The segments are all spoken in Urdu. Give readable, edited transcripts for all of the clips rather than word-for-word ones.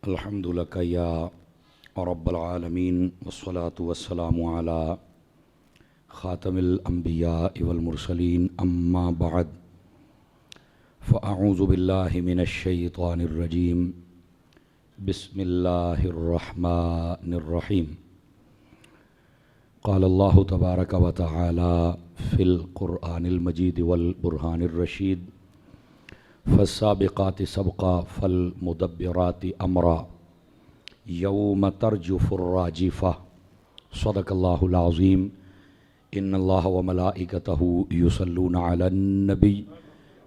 الحمد لک یا رب العالمین والصلاة والسلام علی خاتم الانبیاء والمرسلین اما بعد فاعوذ باللہ من الشیطان الرجیم بسم اللہ الرحمن الرحیم قال اللہ تبارک و تعالی فی القرآن المجید والبرہان الرشید فالسابقات سبقا فالمدبرات امرا یوم ترجف الراجفہ صدق اللہ العظیم ان اللہ وملائکتہ یصلون علی النبی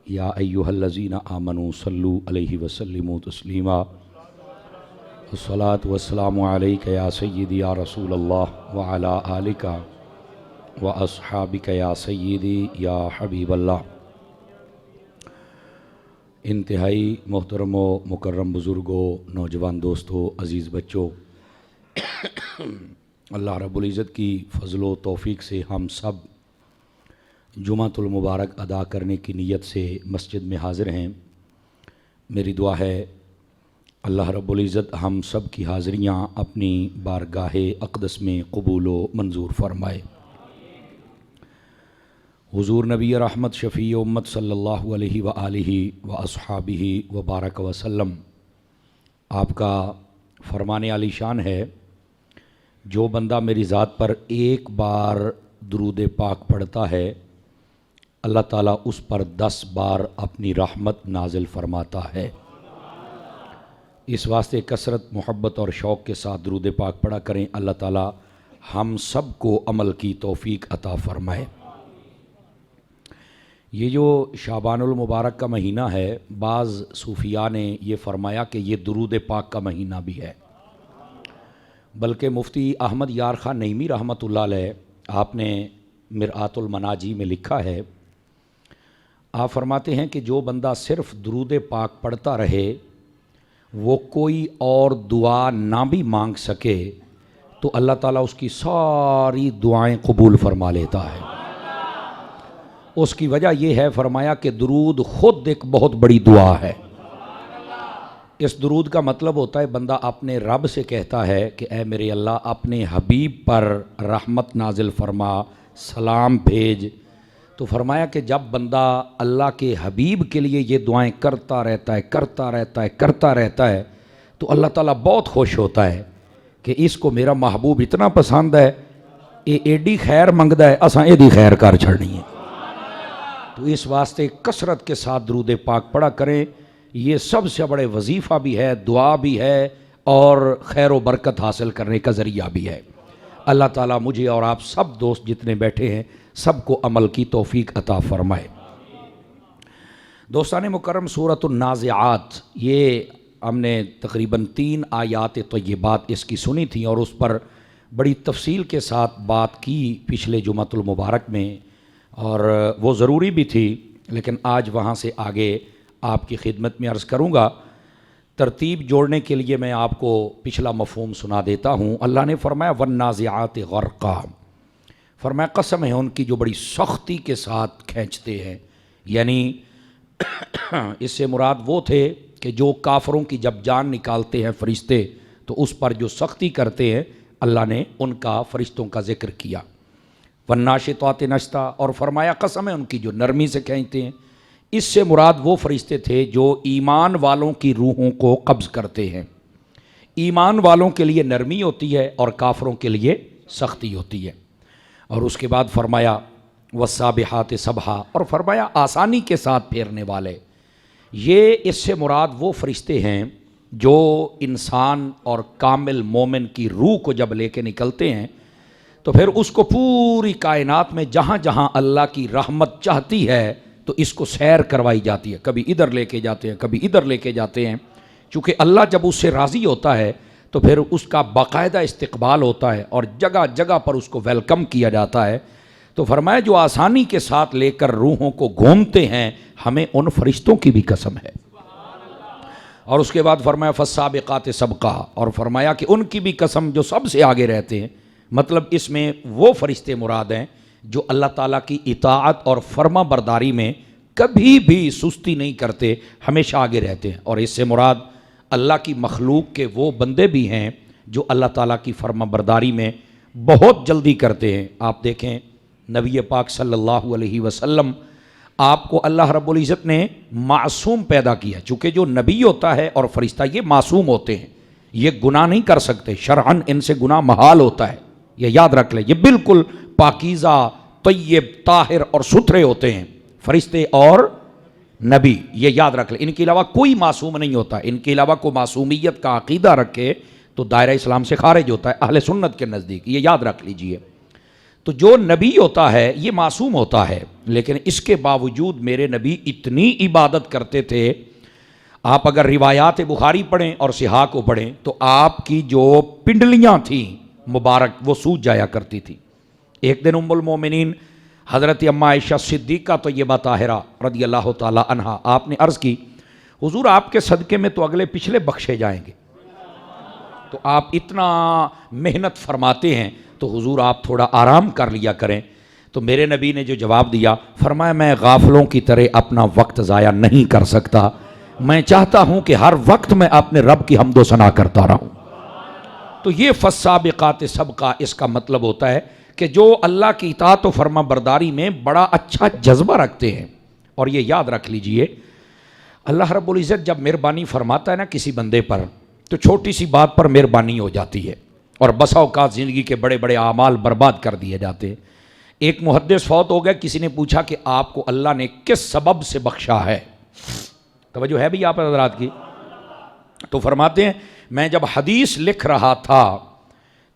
یا ایہا الذین آمنوا صلوا علیہ وسلموا تسلیما الصلاة والسلام علیک یا سیدی یا رسول اللہ وعلی آلک واصحابک یا سیدی یا حبیب اللہ۔ انتہائی محترم و مکرم بزرگوں، نوجوان دوستوں، عزیز بچوں، اللہ رب العزت کی فضل و توفیق سے ہم سب جمعۃ المبارک ادا کرنے کی نیت سے مسجد میں حاضر ہیں۔ میری دعا ہے اللہ رب العزت ہم سب کی حاضریاں اپنی بارگاہ اقدس میں قبول و منظور فرمائے۔ حضور نبی رحمت شفیع امت صلی اللہ علیہ وآلہ واصحابہ وبارک وسلم، آپ کا فرمان عالی شان ہے، جو بندہ میری ذات پر ایک بار درود پاک پڑھتا ہے اللہ تعالیٰ اس پر 10 بار اپنی رحمت نازل فرماتا ہے۔ اس واسطے کثرت، محبت اور شوق کے ساتھ درود پاک پڑھا کریں، اللہ تعالیٰ ہم سب کو عمل کی توفیق عطا فرمائے۔ یہ جو شعبان المبارک کا مہینہ ہے، بعض صوفیاء نے یہ فرمایا کہ یہ درود پاک کا مہینہ بھی ہے، بلکہ مفتی احمد یار خان نعیمی رحمۃ اللہ علیہ آپ نے مرآت المناجی میں لکھا ہے، آپ فرماتے ہیں کہ جو بندہ صرف درود پاک پڑھتا رہے، وہ کوئی اور دعا نہ بھی مانگ سکے تو اللہ تعالیٰ اس کی ساری دعائیں قبول فرما لیتا ہے۔ اس کی وجہ یہ ہے، فرمایا کہ درود خود ایک بہت بڑی دعا ہے۔ اس درود کا مطلب ہوتا ہے بندہ اپنے رب سے کہتا ہے کہ اے میرے اللہ اپنے حبیب پر رحمت نازل فرما، سلام بھیج۔ تو فرمایا کہ جب بندہ اللہ کے حبیب کے لیے یہ دعائیں کرتا رہتا ہے تو اللہ تعالیٰ بہت خوش ہوتا ہے کہ اس کو میرا محبوب اتنا پسند ہے، یہ ایڈی خیر منگدا ہے، اساں ایدی خیر کر چھڑنی ہے۔ تو اس واسطے کثرت کے ساتھ درود پاک پڑھا کریں، یہ سب سے بڑے وظیفہ بھی ہے، دعا بھی ہے اور خیر و برکت حاصل کرنے کا ذریعہ بھی ہے۔ اللہ تعالیٰ مجھے اور آپ سب دوست جتنے بیٹھے ہیں سب کو عمل کی توفیق عطا فرمائے۔ دوستان مکرم، سورۃ النازعات، یہ ہم نے تقریباً 3 آیات طیبات اس کی سنی تھیں اور اس پر بڑی تفصیل کے ساتھ بات کی پچھلے جمعۃ المبارک میں، اور وہ ضروری بھی تھی، لیکن آج وہاں سے آگے آپ کی خدمت میں عرض کروں گا۔ ترتیب جوڑنے کے لیے میں آپ کو پچھلا مفہوم سنا دیتا ہوں۔ اللہ نے فرمایا وَالنَّازِعَاتِ غَرْقًا، فرمایا قسم ہے ان کی جو بڑی سختی کے ساتھ کھینچتے ہیں، یعنی اس سے مراد وہ تھے کہ جو کافروں کی جب جان نکالتے ہیں فرشتے تو اس پر جو سختی کرتے ہیں، اللہ نے ان کا فرشتوں کا ذکر کیا۔ وَالنَّاشِطَاتِ نَشْطًا، اور فرمایا قسم ہے ان کی جو نرمی سے کھینچتے ہیں۔ اس سے مراد وہ فرشتے تھے جو ایمان والوں کی روحوں کو قبض کرتے ہیں۔ ایمان والوں کے لیے نرمی ہوتی ہے اور کافروں کے لیے سختی ہوتی ہے۔ اور اس کے بعد فرمایا وَالسَّابِحَاتِ سَبْحًا، اور فرمایا آسانی کے ساتھ پھیرنے والے۔ یہ اس سے مراد وہ فرشتے ہیں جو انسان اور کامل مومن کی روح کو جب لے کے نکلتے ہیں تو پھر اس کو پوری کائنات میں جہاں جہاں اللہ کی رحمت چاہتی ہے تو اس کو سیر کروائی جاتی ہے، کبھی ادھر لے کے جاتے ہیں، کبھی ادھر لے کے جاتے ہیں۔ چونکہ اللہ جب اس سے راضی ہوتا ہے تو پھر اس کا باقاعدہ استقبال ہوتا ہے اور جگہ جگہ پر اس کو ویلکم کیا جاتا ہے۔ تو فرمایا جو آسانی کے ساتھ لے کر روحوں کو گھومتے ہیں، ہمیں ان فرشتوں کی بھی قسم ہے۔ اور اس کے بعد فرمایا فالسابقات سبقا، اور فرمایا کہ ان کی بھی قسم جو سب سے آگے رہتے ہیں۔ مطلب اس میں وہ فرشتے مراد ہیں جو اللہ تعالیٰ کی اطاعت اور فرما برداری میں کبھی بھی سستی نہیں کرتے، ہمیشہ آگے رہتے ہیں۔ اور اس سے مراد اللہ کی مخلوق کے وہ بندے بھی ہیں جو اللہ تعالیٰ کی فرما برداری میں بہت جلدی کرتے ہیں۔ آپ دیکھیں نبی پاک صلی اللہ علیہ وسلم، آپ کو اللہ رب العزت نے معصوم پیدا کیا، چونکہ جو نبی ہوتا ہے اور فرشتہ یہ معصوم ہوتے ہیں، یہ گناہ نہیں کر سکتے، شرعاً ان سے گناہ محال ہوتا ہے، یہ یاد رکھ لیں، یہ بالکل پاکیزہ، طیب، طاہر اور ستھرے ہوتے ہیں فرشتے اور نبی، یہ یاد رکھ لیں، ان کے علاوہ کوئی معصوم نہیں ہوتا، ان کے علاوہ کوئی معصومیت کا عقیدہ رکھے تو دائرہ اسلام سے خارج ہوتا ہے اہل سنت کے نزدیک، یہ یاد رکھ لیجئے۔ تو جو نبی ہوتا ہے یہ معصوم ہوتا ہے، لیکن اس کے باوجود میرے نبی اتنی عبادت کرتے تھے، آپ اگر روایات بخاری پڑھیں اور صحاح کو پڑھیں تو آپ کی جو پنڈلیاں تھیں مبارک وہ سوج جایا کرتی تھی۔ ایک دن ام المومنین حضرت اماں عائشہ صدیقہ طیبہ طاہرہ رضی اللہ تعالی عنہا، آپ نے عرض کی حضور آپ کے صدقے میں تو اگلے پچھلے بخشے جائیں گے، تو آپ اتنا محنت فرماتے ہیں تو حضور آپ تھوڑا آرام کر لیا کریں۔ تو میرے نبی نے جو جواب دیا، فرمایا میں غافلوں کی طرح اپنا وقت ضائع نہیں کر سکتا، میں چاہتا ہوں کہ ہر وقت میں اپنے رب کی حمد و ثنا کرتا رہوں۔ تو یہ فالسابقات سبقہ، اس کا مطلب ہوتا ہے کہ جو اللہ کی اطاعت و فرما برداری میں بڑا اچھا جذبہ رکھتے ہیں۔ اور یہ یاد رکھ لیجئے، اللہ رب العزت جب مہربانی فرماتا ہے نا کسی بندے پر، تو چھوٹی سی بات پر مہربانی ہو جاتی ہے اور بسا اوقات زندگی کے بڑے بڑے اعمال برباد کر دیے جاتے ہیں۔ ایک محدث فوت ہو گئے، کسی نے پوچھا کہ آپ کو اللہ نے کس سبب سے بخشا ہے؟ توجہ ہے بھی آپ حضرات کی؟ تو فرماتے ہیں میں جب حدیث لکھ رہا تھا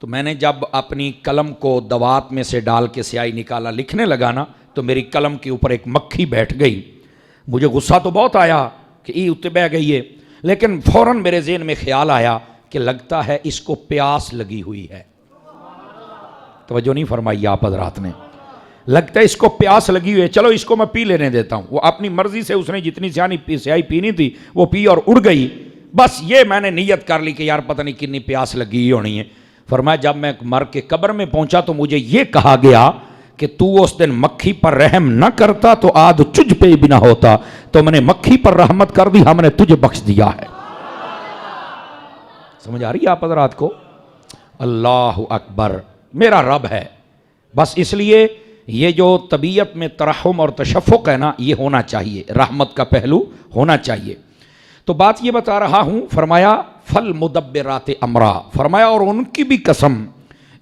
تو میں نے جب اپنی قلم کو دوات میں سے ڈال کے سیاہی نکالا، لکھنے لگا نا، تو میری قلم کے اوپر ایک مکھی بیٹھ گئی۔ مجھے غصہ تو بہت آیا کہ ای اتنے بہ گئی ہے، لیکن فوراً میرے ذہن میں خیال آیا کہ لگتا ہے اس کو پیاس لگی ہوئی ہے۔ توجہ نہیں فرمائی آپ حضرات نے؟ لگتا ہے اس کو پیاس لگی ہوئی ہے، چلو اس کو میں پی لینے دیتا ہوں۔ وہ اپنی مرضی سے اس نے جتنی سیاہی پینی تھی وہ پی اور اڑ گئی۔ بس یہ میں نے نیت کر لی کہ یار پتہ نہیں کتنی پیاس لگی ہونی ہے۔ فرمایا جب میں مر کے قبر میں پہنچا تو مجھے یہ کہا گیا کہ تو اس دن مکھی پر رحم نہ کرتا تو آج تجھ پہ بھی نہ ہوتا، تو میں نے مکھی پر رحمت کر دی، ہم نے تجھے بخش دیا ہے۔ سمجھ آ رہی ہے آپ حضرات کو؟ اللہ اکبر، میرا رب ہے۔ بس اس لیے یہ جو طبیعت میں ترحم اور تشفق ہے نا، یہ ہونا چاہیے، رحمت کا پہلو ہونا چاہیے۔ تو بات یہ بتا رہا ہوں، فرمایا فالمدبرات امرا، فرمایا اور ان کی بھی قسم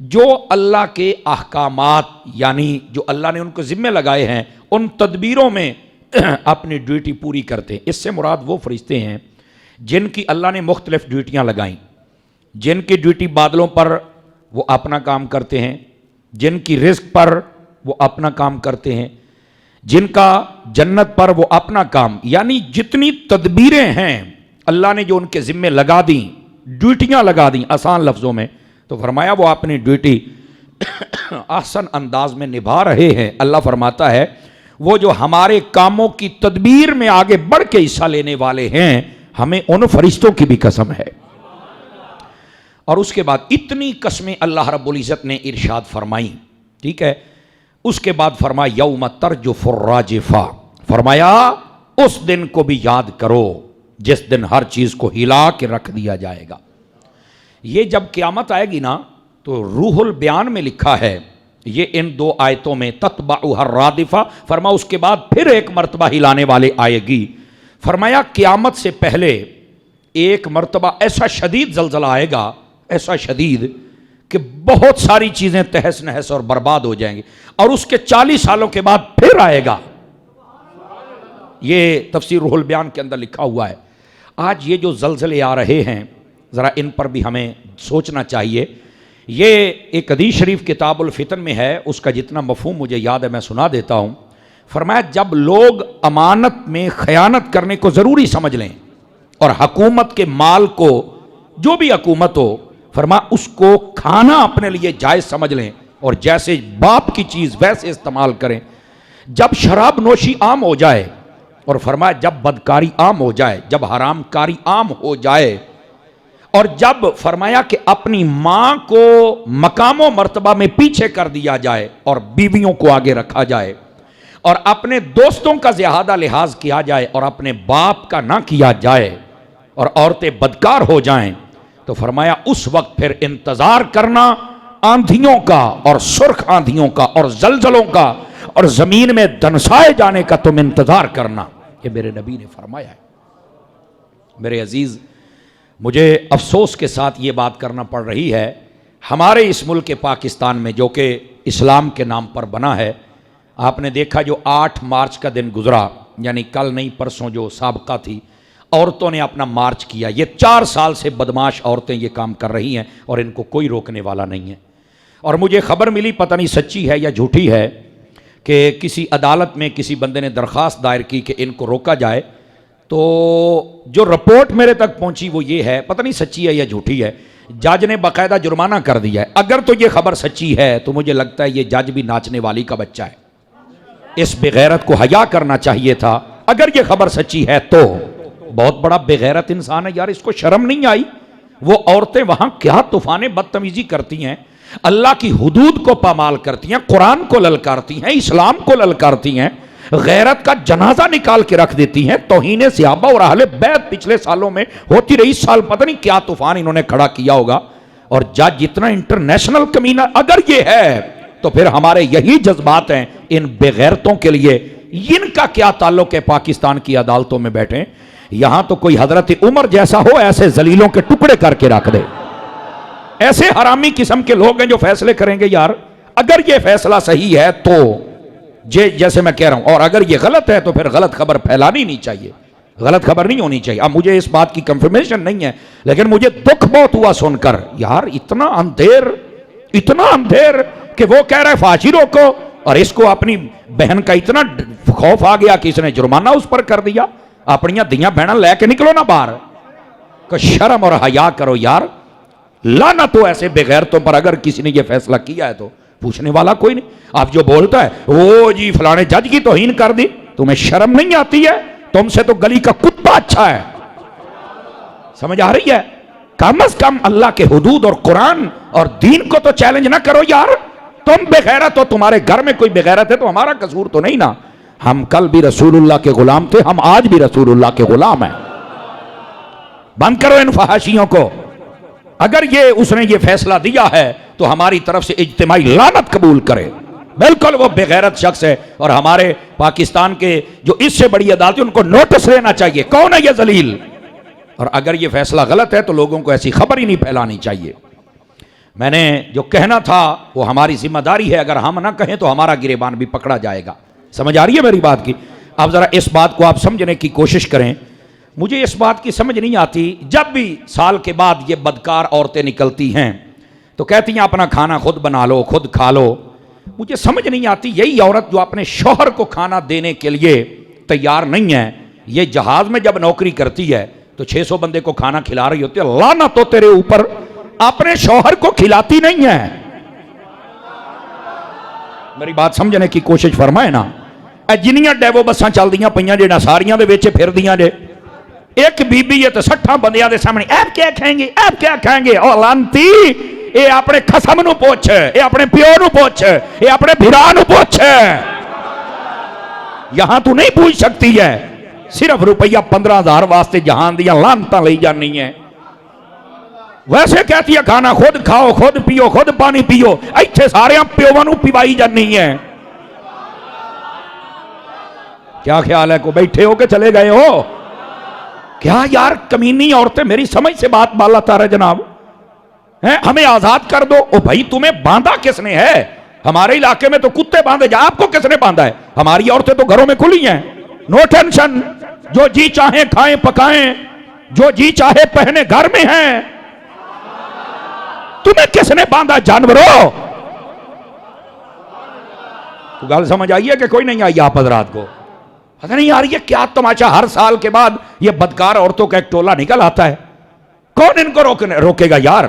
جو اللہ کے احکامات، یعنی جو اللہ نے ان کو ذمہ لگائے ہیں، ان تدبیروں میں اپنی ڈیوٹی پوری کرتے ہیں۔ اس سے مراد وہ فرشتے ہیں جن کی اللہ نے مختلف ڈیوٹیاں لگائیں، جن کی ڈیوٹی بادلوں پر وہ اپنا کام کرتے ہیں، جن کی رزق پر وہ اپنا کام کرتے ہیں، جن کا جنت پر وہ اپنا کام، یعنی جتنی تدبیریں ہیں اللہ نے جو ان کے ذمہ لگا دیں، ڈیوٹیاں لگا دیں آسان لفظوں میں، تو فرمایا وہ اپنی ڈیوٹی احسن انداز میں نبھا رہے ہیں۔ اللہ فرماتا ہے وہ جو ہمارے کاموں کی تدبیر میں آگے بڑھ کے حصہ لینے والے ہیں، ہمیں ان فرشتوں کی بھی قسم ہے۔ اور اس کے بعد اتنی قسمیں اللہ رب العزت نے ارشاد فرمائیں، ٹھیک ہے؟ اس کے بعد فرمایا یوم ترجف الراجفہ، فرمایا اس دن کو بھی یاد کرو جس دن ہر چیز کو ہلا کے رکھ دیا جائے گا۔ یہ جب قیامت آئے گی نا تو روح البیان میں لکھا ہے، یہ ان دو آیتوں میں تتبعها الرادفہ، فرمایا اس کے بعد پھر ایک مرتبہ ہلانے والے آئے گی۔ فرمایا قیامت سے پہلے ایک مرتبہ ایسا شدید زلزلہ آئے گا، ایسا شدید کہ بہت ساری چیزیں تہس نہس اور برباد ہو جائیں گی، اور اس کے 40 سالوں کے بعد پھر آئے گا۔ یہ تفسیر روح البیان کے اندر لکھا ہوا ہے۔ آج یہ جو زلزلے آ رہے ہیں ذرا ان پر بھی ہمیں سوچنا چاہیے۔ یہ ایک حدیث شریف کتاب الفتن میں ہے، اس کا جتنا مفہوم مجھے یاد ہے میں سنا دیتا ہوں۔ فرمایا جب لوگ امانت میں خیانت کرنے کو ضروری سمجھ لیں اور حکومت کے مال کو، جو بھی حکومت ہو، فرمایا اس کو کھانا اپنے لیے جائز سمجھ لیں اور جیسے باپ کی چیز ویسے استعمال کریں، جب شراب نوشی عام ہو جائے، اور فرمایا جب بدکاری عام ہو جائے، جب حرام کاری عام ہو جائے، اور جب فرمایا کہ اپنی ماں کو مقام و مرتبہ میں پیچھے کر دیا جائے اور بیویوں کو آگے رکھا جائے، اور اپنے دوستوں کا زیادہ لحاظ کیا جائے اور اپنے باپ کا نہ کیا جائے، اور عورتیں بدکار ہو جائیں تو فرمایا اس وقت پھر انتظار کرنا آندھیوں کا اور سرخ آندھیوں کا اور زلزلوں کا اور زمین میں دنسائے جانے کا تم انتظار کرنا. یہ میرے نبی نے فرمایا ہے. میرے عزیز، مجھے افسوس کے ساتھ یہ بات کرنا پڑ رہی ہے، ہمارے اس ملک پاکستان میں جو کہ اسلام کے نام پر بنا ہے، آپ نے دیکھا جو 8 مارچ کا دن گزرا، یعنی کل نہیں پرسوں جو سابقہ تھی، عورتوں نے اپنا مارچ کیا. یہ 4 سال سے بدماش عورتیں یہ کام کر رہی ہیں اور ان کو کوئی روکنے والا نہیں ہے. اور مجھے خبر ملی، پتہ نہیں سچی ہے یا جھوٹی ہے، کہ کسی عدالت میں کسی بندے نے درخواست دائر کی کہ ان کو روکا جائے. تو جو رپورٹ میرے تک پہنچی وہ یہ ہے، پتہ نہیں سچی ہے یا جھوٹی ہے، جج نے باقاعدہ جرمانہ کر دیا ہے. اگر تو یہ خبر سچی ہے تو مجھے لگتا ہے یہ جج بھی ناچنے والی کا بچہ ہے. اس بغیرت کو حیا کرنا چاہیے تھا. اگر یہ خبر سچی ہے تو بہت بڑا بغیرت انسان ہے یار، اس کو شرم نہیں آئی؟ وہ عورتیں وہاں کیا طوفان بدتمیزی کرتی ہیں، اللہ کی حدود کو پامال کرتی ہیں، قرآن کو للکارتی ہیں، اسلام کو للکارتی ہیں، غیرت کا جنازہ نکال کے رکھ دیتی ہیں. توہین صحابہ اور اہل بیت پچھلے سالوں میں ہوتی رہی. اس سال پتہ نہیں کیا طوفان انہوں نے کھڑا کیا ہوگا. اور جج اتنا انٹرنیشنل کمینہ اگر یہ ہے تو پھر ہمارے یہی جذبات ہیں ان بغیرتوں کے لیے. ان کا کیا تعلق ہے پاکستان کی عدالتوں میں بیٹھیں؟ یہاں تو کوئی حضرت عمر جیسا ہو ایسے ذلیلوں کے ٹکڑے کر کے رکھ دے. ایسے حرامی قسم کے لوگ ہیں جو فیصلے کریں گے. یار اگر یہ فیصلہ صحیح ہے تو جیسے میں کہہ رہا ہوں، اور اگر یہ غلط ہے تو پھر غلط خبر پھیلانی نہیں چاہیے، غلط خبر نہیں ہونی چاہیے. اب مجھے اس بات کی کنفرمیشن نہیں ہے، لیکن مجھے دکھ بہت ہوا سن کر. یار اتنا اندھیر کہ وہ کہہ رہے پھانسی روکو اور اس کو اپنی بہن کا اتنا خوف آ گیا کہ اس نے جرمانہ اس پر کر دیا. اپنیاں دیاں بہناں لے کے نکلو نا باہر. کہ شرم اور حیا کرو یار. لعنت ہو ایسے بغیرتوں پر. اگر کسی نے یہ فیصلہ کیا ہے تو پوچھنے والا کوئی نہیں. آپ جو بولتا ہے وہ جی فلانے جج کی توہین کر دی، تمہیں شرم نہیں آتی ہے؟ تم سے تو گلی کا کتا اچھا ہے. سمجھ آ رہی ہے؟ کم از کم اللہ کے حدود اور قرآن اور دین کو تو چیلنج نہ کرو یار. تم بغیرت ہو، تمہارے گھر میں کوئی بغیرت ہے تو ہمارا قصور تو نہیں نا. ہم کل بھی رسول اللہ کے غلام تھے، ہم آج بھی رسول اللہ کے غلام ہیں. بند کرو ان فحاشیوں کو. اگر اس نے یہ فیصلہ دیا ہے تو ہماری طرف سے اجتماعی لعنت قبول کرے. بالکل وہ بغیرت شخص ہے. اور ہمارے پاکستان کے جو اس سے بڑی عدالتیں ان کو نوٹس لینا چاہیے. کون ہے یہ ذلیل؟ اور اگر یہ فیصلہ غلط ہے تو لوگوں کو ایسی خبر ہی نہیں پھیلانی چاہیے. میں نے جو کہنا تھا وہ ہماری ذمہ داری ہے. اگر ہم نہ کہیں تو ہمارا گریبان بھی پکڑا جائے گا. سمجھ آ رہی ہے میری بات کی؟ اب ذرا اس بات کو آپ سمجھنے کی کوشش کریں. مجھے اس بات کی سمجھ نہیں آتی، جب بھی سال کے بعد یہ بدکار عورتیں نکلتی ہیں تو کہتی ہیں اپنا کھانا خود بنا لو، خود کھا لو. مجھے سمجھ نہیں آتی یہی عورت جو اپنے شوہر کو کھانا دینے کے لیے تیار نہیں ہے، یہ جہاز میں جب نوکری کرتی ہے تو 600 بندے کو کھانا کھلا رہی ہوتی ہے. لعنت تو تیرے اوپر، اپنے شوہر کو کھلاتی نہیں ہے. میری بات سمجھنے کی کوشش فرمائے نا. جنیاں ڈیوو بساں چل دیاں پئیاں جے نساریاں دے وچ پھر دیاں جے، ایک بی بی یہ تو 60 بندیاں دے سامنے آپ کیا کھائیں گے، آپ کیا کھائیں گے. او لعنتی، اے اپنے خصم نو پوچھ، اے اپنے پیو نو پوچھ، اے اپنے بھرا نو پوچھ. یہاں تو نہیں پوچھ سکتی ہے. صرف روپیہ 15,000 واسطے جہان دیاں لعنتاں لئی جانی ہیں. ویسے کہتی ہے کھانا خود کھاؤ، خود پیو، خود پانی پیو. ایتھے سارے پیو نو پیوائی جانی ہے. کیا خیال ہے؟ کو بیٹھے ہو کہ چلے گئے ہو؟ کیا یار کمینی عورتیں، میری سمجھ سے بات بالا تار ہے جناب. ہمیں آزاد کر دو. او بھائی تمہیں باندھا کس نے ہے؟ ہمارے علاقے میں تو کتے باندھے جا، آپ کو کس نے باندھا ہے؟ ہماری عورتیں تو گھروں میں کھلی ہیں. نو ٹینشن، جو جی چاہیں کھائیں پکائیں، جو جی چاہے پہنے گھر میں ہیں. تمہیں کس نے باندھا جانوروں؟ تو گل سمجھ آئی ہے کہ کوئی نہیں آئی آپ حضرات کو؟ پتہ نہیں یار یہ کیا تماشا. ہر سال کے بعد یہ بدکار عورتوں کا ایک ٹولہ نکل آتا ہے. کون ان کو روکے گا یار؟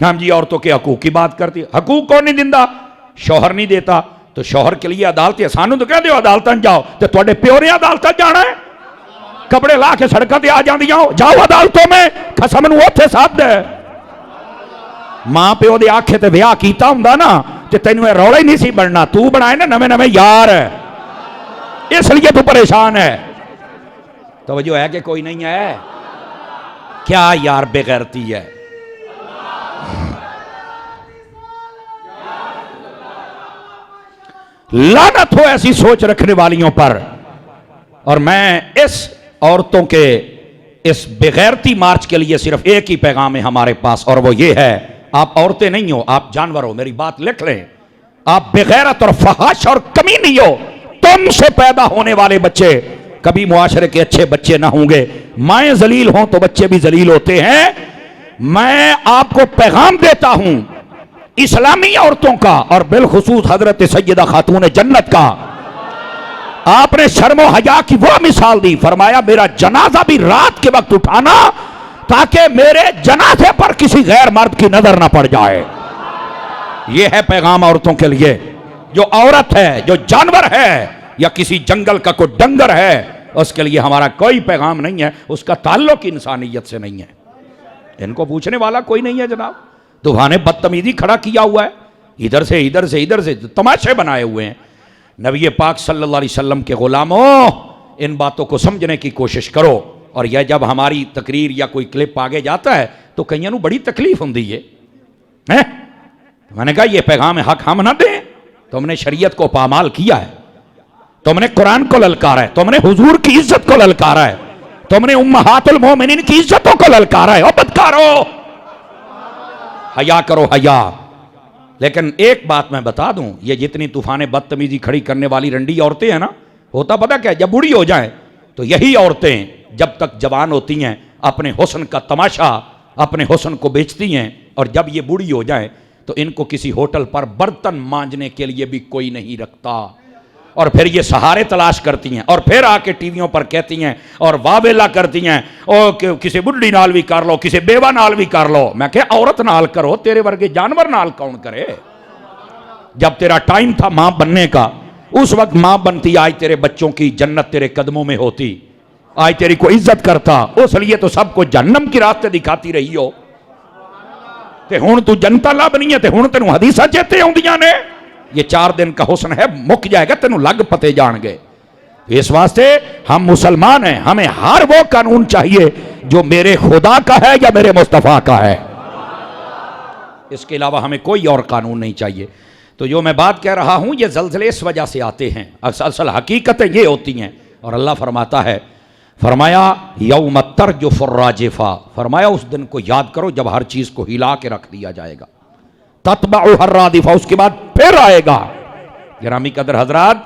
ہم جی عورتوں کے حقوق کی بات کرتی. حقوق کون نہیں دیندہ؟ شوہر نہیں دیتا. تو شوہر کے لیے عدالتیں سانو تو کہہ دیو عدالتاں جاؤ. تو تواڈے پیو نے عدالتاں جانا ہے؟ کپڑے لا کے سڑکاں تے آ جاندیاں ہو، جاؤ عدالتوں میں. قسم نو اوتھے ساتھ دے. ماں پیو دے آکھے تے بیاہ کیتا ہوندا نا تے تینوں اے رولا ہی نہیں سی بننا. تو بنائے نا نویں یار، اس لیے تو پریشان ہے. توجہ ہے کہ کوئی نہیں ہے؟ کیا یار بغیرتی ہے. لعنت ہو ایسی سوچ رکھنے والیوں پر. اور میں اس عورتوں کے اس بغیرتی مارچ کے لیے صرف ایک ہی پیغام ہے ہمارے پاس، اور وہ یہ ہے: آپ عورتیں نہیں ہو، آپ جانور ہو. میری بات لکھ لیں، آپ بغیرت اور فحش اور کمینی ہو. تم سے پیدا ہونے والے بچے کبھی معاشرے کے اچھے بچے نہ ہوں گے. مائیں ذلیل ہوں تو بچے بھی ذلیل ہوتے ہیں. میں آپ کو پیغام دیتا ہوں اسلامی عورتوں کا، اور بالخصوص حضرت سیدہ خاتون جنت کا. آپ نے شرم و حیا کی وہ مثال دی، فرمایا میرا جنازہ بھی رات کے وقت اٹھانا تاکہ میرے جنازے پر کسی غیر مرد کی نظر نہ پڑ جائے. یہ ہے پیغام عورتوں کے لیے. جو عورت ہے، جو جانور ہے، یا کسی جنگل کا کوئی ڈنگر ہے، اس کے لیے ہمارا کوئی پیغام نہیں ہے. اس کا تعلق انسانیت سے نہیں ہے. ان کو پوچھنے والا کوئی نہیں ہے جناب. طوفان بدتمیزی کھڑا کیا ہوا ہے، ادھر سے ادھر سے ادھر سے تماشے بنائے ہوئے ہیں. نبی پاک صلی اللہ علیہ وسلم کے غلاموں، ان باتوں کو سمجھنے کی کوشش کرو. اور یہ جب ہماری تقریر یا کوئی کلپ آگے جاتا ہے تو کئیوں نو بڑی تکلیف ہوندی ہے. میں نے کہا یہ پیغام حق ہم نہ دیں. تم نے شریعت کو پامال کیا ہے، تم نے قرآن کو للکارا ہے، تم نے حضور کی عزت کو للکارا ہے، تم نے امہات المومنین کی عزتوں کو للکارا ہے. او بدکارو، حیا کرو، حیا. لیکن ایک بات میں بتا دوں، یہ جتنی طوفان بدتمیزی کھڑی کرنے والی رنڈی عورتیں ہیں نا، ہوتا پتہ کیا ہے؟ جب بوڑھی ہو جائیں تو یہی عورتیں جب تک جوان ہوتی ہیں اپنے حسن کا تماشا، اپنے حسن کو بیچتی ہیں، اور جب یہ بوڑھی ہو جائیں تو ان کو کسی ہوٹل پر برتن مانجنے کے لیے بھی کوئی نہیں رکھتا. اور پھر یہ سہارے تلاش کرتی ہیں، اور پھر آ کے ٹی ویوں پر کہتی ہیں اور واویلا کرتی ہیں، او کسی بڈھی نال بھی کر لو، کسی بیوہ نال بھی کر لو. میں کہ عورت نال کرو، تیرے ورگے جانور نال کون کرے؟ جب تیرا ٹائم تھا ماں بننے کا، اس وقت ماں بنتی، آج تیرے بچوں کی جنت تیرے قدموں میں ہوتی، آج تیری کو عزت کرتا. اس لیے تو سب کو جہنم کی راستے دکھاتی رہی ہو. تے ہون تو جنتا لب نہیں ہے، تے ہون تینوں حدیثہ چیتے ہوندیاں نے. یہ 4 دن کا حسن ہے، مک جائے گا، تینوں لگ پتے جان گے. اس واسطے ہم مسلمان ہیں، ہمیں ہر وہ قانون چاہیے جو میرے خدا کا ہے یا میرے مصطفیٰ کا ہے. اس کے علاوہ ہمیں کوئی اور قانون نہیں چاہیے. تو جو میں بات کہہ رہا ہوں، یہ زلزلے اس وجہ سے آتے ہیں، اصل حقیقتیں یہ ہوتی ہیں. اور اللہ فرماتا ہے، فرمایا یوم ترجف الراجفہ، فرمایا اس دن کو یاد کرو جب ہر چیز کو ہلا کے رکھ دیا جائے گا. تتبعها الرادفہ، اس کے بعد پھر آئے گا. گرامی قدر حضرات،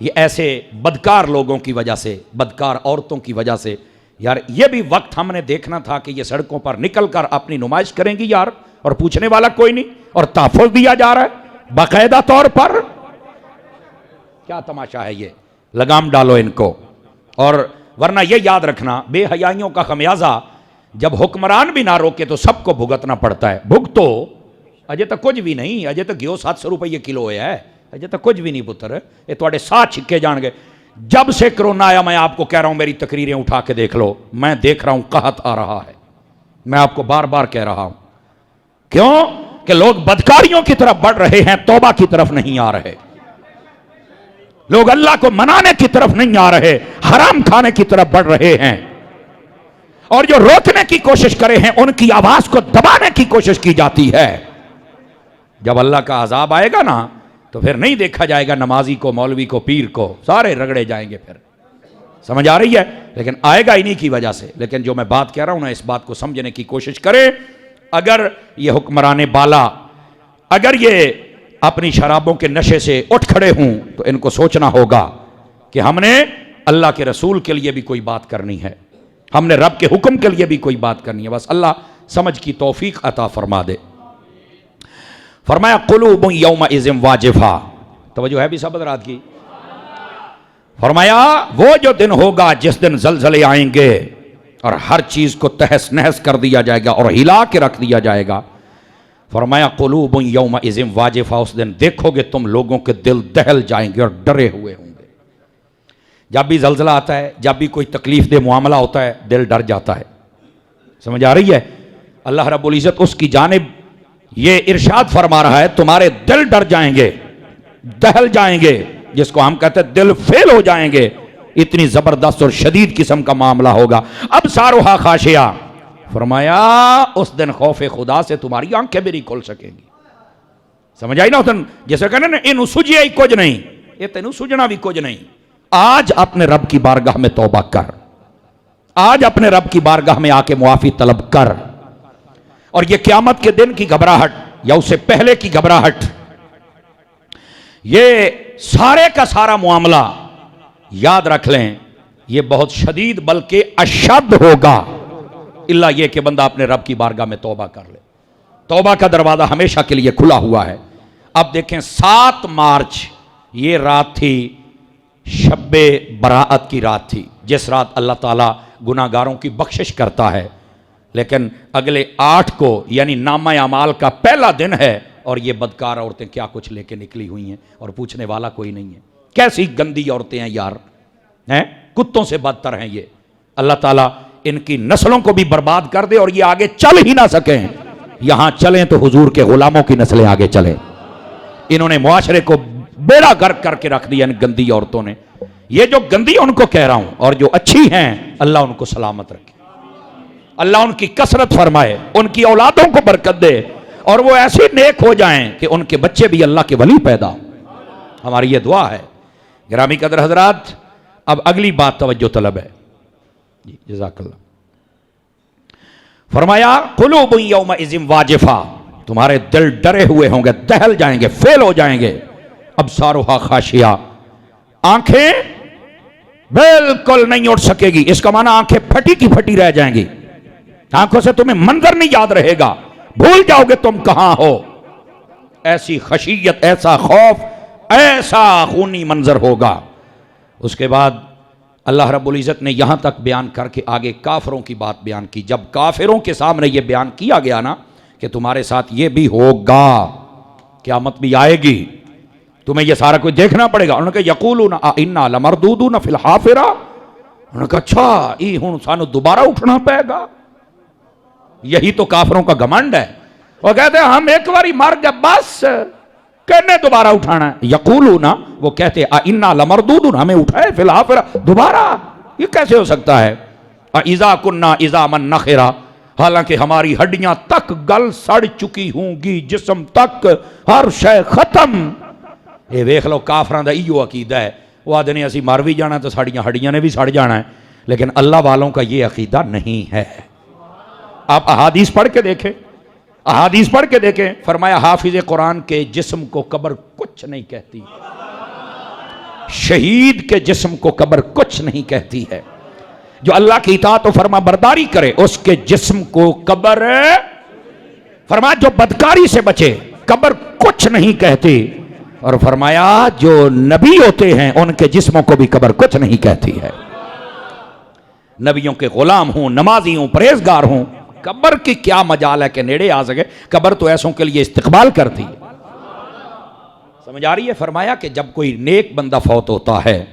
یہ ایسے بدکار لوگوں کی وجہ سے، بدکار عورتوں کی وجہ سے، یار یہ بھی وقت ہم نے دیکھنا تھا کہ یہ سڑکوں پر نکل کر اپنی نمائش کریں گی یار، اور پوچھنے والا کوئی نہیں، اور تحفظ دیا جا رہا ہے باقاعدہ طور پر. کیا تماشا ہے یہ؟ لگام ڈالو ان کو. اور ورنہ یہ یاد رکھنا، بے حیائیوں کا خمیازہ جب حکمران بھی نہ روکے تو سب کو بھگتنا پڑتا ہے. بھگتو، اجے تک کچھ بھی نہیں، اجے تک گیو 700 روپے کلو ہے، اجے تک کچھ بھی نہیں پتر، یہ تواڈے ساتھ چھکے جان گے. جب سے کرونا آیا میں آپ کو کہہ رہا ہوں، میری تقریریں اٹھا کے دیکھ لو، میں دیکھ رہا ہوں قحط آ رہا ہے. میں آپ کو بار بار کہہ رہا ہوں. کیوں؟ کہ لوگ بدکاریوں کی طرف بڑھ رہے ہیں، توبہ کی طرف نہیں آ رہے. لوگ اللہ کو منانے کی طرف نہیں آ رہے، حرام کھانے کی طرف بڑھ رہے ہیں. اور جو روکنے کی کوشش کرے ہیں ان کی آواز کو دبانے کی کوشش کی جاتی ہے. جب اللہ کا عذاب آئے گا نا تو پھر نہیں دیکھا جائے گا نمازی کو، مولوی کو، پیر کو، سارے رگڑے جائیں گے. پھر سمجھ آ رہی ہے؟ لیکن آئے گا انہی کی وجہ سے. لیکن جو میں بات کہہ رہا ہوں نا، اس بات کو سمجھنے کی کوشش کریں. اگر یہ حکمران بالا، اگر یہ اپنی شرابوں کے نشے سے اٹھ کھڑے ہوں تو ان کو سوچنا ہوگا کہ ہم نے اللہ کے رسول کے لیے بھی کوئی بات کرنی ہے، ہم نے رب کے حکم کے لیے بھی کوئی بات کرنی ہے. بس اللہ سمجھ کی توفیق عطا فرما دے. فرمایا قلوب یومئذ واجفہ، توجہ ہے بھی سب حضرات کی. فرمایا وہ جو دن ہوگا جس دن زلزلے آئیں گے اور ہر چیز کو تہس نہس کر دیا جائے گا اور ہلا کے رکھ دیا جائے گا. فرمایا قلوب یومئذ واجفہ، اس دن دیکھو گے تم لوگوں کے دل دہل جائیں گے اور ڈرے ہوئے ہوں گے. جب بھی زلزلہ آتا ہے، جب بھی کوئی تکلیف دہ معاملہ ہوتا ہے، دل ڈر جاتا ہے. سمجھ آ رہی ہے؟ اللہ رب العزت اس کی جانب یہ ارشاد فرما رہا ہے، تمہارے دل ڈر جائیں گے، دہل جائیں گے، جس کو ہم کہتے ہیں دل فیل ہو جائیں گے. اتنی زبردست اور شدید قسم کا معاملہ ہوگا. اب ساروہا خاشعہ، فرمایا اس دن خوف خدا سے تمہاری آنکھیں بھی نہیں کھل سکیں گی. سمجھ آئی نا؟ اس دن جیسے کہنا نا انہوں سجھے ہی کچھ نہیں، یہ تینوں سجھنا بھی کچھ نہیں. آج اپنے رب کی بارگاہ میں توبہ کر، آج اپنے رب کی بارگاہ میں آ کے معافی طلب کر. اور یہ قیامت کے دن کی گھبراہٹ یا اس سے پہلے کی گھبراہٹ، یہ سارے کا سارا معاملہ یاد رکھ لیں، یہ بہت شدید بلکہ اشد ہوگا، الا یہ کہ بندہ اپنے رب کی بارگاہ میں توبہ کر لے. توبہ کا دروازہ ہمیشہ کے لیے کھلا ہوا ہے. اب دیکھیں 7 مارچ یہ رات تھی، شب براءت کی رات تھی، جس رات اللہ تعالیٰ گناہگاروں کی بخشش کرتا ہے. لیکن اگلے 8 کو یعنی نامہ اعمال کا پہلا دن ہے، اور یہ بدکار عورتیں کیا کچھ لے کے نکلی ہوئی ہیں اور پوچھنے والا کوئی نہیں ہے. کیسی گندی عورتیں ہیں یار، ہیں کتوں سے بدتر ہیں یہ. اللہ تعالیٰ ان کی نسلوں کو بھی برباد کر دے اور یہ آگے چل ہی نہ سکیں. یہاں چلیں تو حضور کے غلاموں کی نسلیں آگے چلیں. انہوں نے معاشرے کو بیڑا غرق کر کے رکھ دیا ان گندی عورتوں نے. یہ جو گندی ان کو کہہ رہا ہوں، اور جو اچھی ہیں اللہ ان کو سلامت رکھے، اللہ ان کی کثرت فرمائے، ان کی اولادوں کو برکت دے، اور وہ ایسے نیک ہو جائیں کہ ان کے بچے بھی اللہ کے ولی پیدا ہوں. ہماری یہ دعا ہے. گرامی قدر حضرات، اب اگلی بات توجہ طلب ہے. جی جزاک اللہ. فرمایا قلوب یومئذ واجفہ، تمہارے دل ڈرے ہوئے ہوں گے، دہل جائیں گے، فیل ہو جائیں گے. ابصارها خاشعہ، آنکھیں بالکل نہیں اٹھ سکے گی. اس کا معنی آنکھیں پھٹی کی پھٹی رہ جائیں گی. آنکھوں سے تمہیں منظر نہیں یاد رہے گا، بھول جاؤ گے تم کہاں ہو. ایسی خشیت، ایسا خوف، ایسا خونی منظر ہوگا. اس کے بعد اللہ رب العزت نے یہاں تک بیان کر کے آگے کافروں کی بات بیان کی. جب کافروں کے سامنے یہ بیان کیا گیا نا کہ تمہارے ساتھ یہ بھی ہوگا، قیامت بھی آئے گی، تمہیں یہ سارا کچھ دیکھنا پڑے گا. انہوں نے کہا یقولون انا لمردودون فی الحافرہ. انہوں نے کہا اچھا یہ ہن سانو دوبارہ اٹھنا پڑے گا. یہی تو کافروں کا گھمنڈ ہے. وہ کہتے ہیں ہم ایک باری مر گئے بس، کہنے دوبارہ اٹھانا ہے. یقولون، وہ کہتے انا لمردودون، ہمیں اٹھائے فی الحافرہ دوبارہ، یہ کیسے ہو سکتا ہے. اذا کنا عظاما نخرہ، حالانکہ ہماری ہڈیاں تک گل سڑ چکی ہوں گی، جسم تک ہر شے ختم. یہ ویکھ لو کافراں دا ایو عقیدہ ہے. وہ آدھے نے اسی مر بھی جانا تو ساڑیاں ہڈیاں نے بھی سڑ جانا ہے. لیکن اللہ والوں کا یہ عقیدہ نہیں ہے. آپ احادیث پڑھ کے دیکھیں، احادیث پڑھ کے دیکھیں. فرمایا حافظ قرآن کے جسم کو قبر کچھ نہیں کہتی، شہید کے جسم کو قبر کچھ نہیں کہتی ہے. جو اللہ کی اطاعت و فرما برداری کرے اس کے جسم کو قبر، فرمایا جو بدکاری سے بچے قبر کچھ نہیں کہتی. اور فرمایا جو نبی ہوتے ہیں ان کے جسموں کو بھی قبر کچھ نہیں کہتی ہے. نبیوں کے غلام ہوں، نمازی ہوں، پرہیزگار ہوں، قبر کی کیا مجال ہے کہ نیڑے آ سکے. قبر تو ایسوں کے لیے استقبال کرتی ہے. سمجھ آ رہی ہے. فرمایا کہ جب کوئی نیک بندہ فوت ہوتا ہے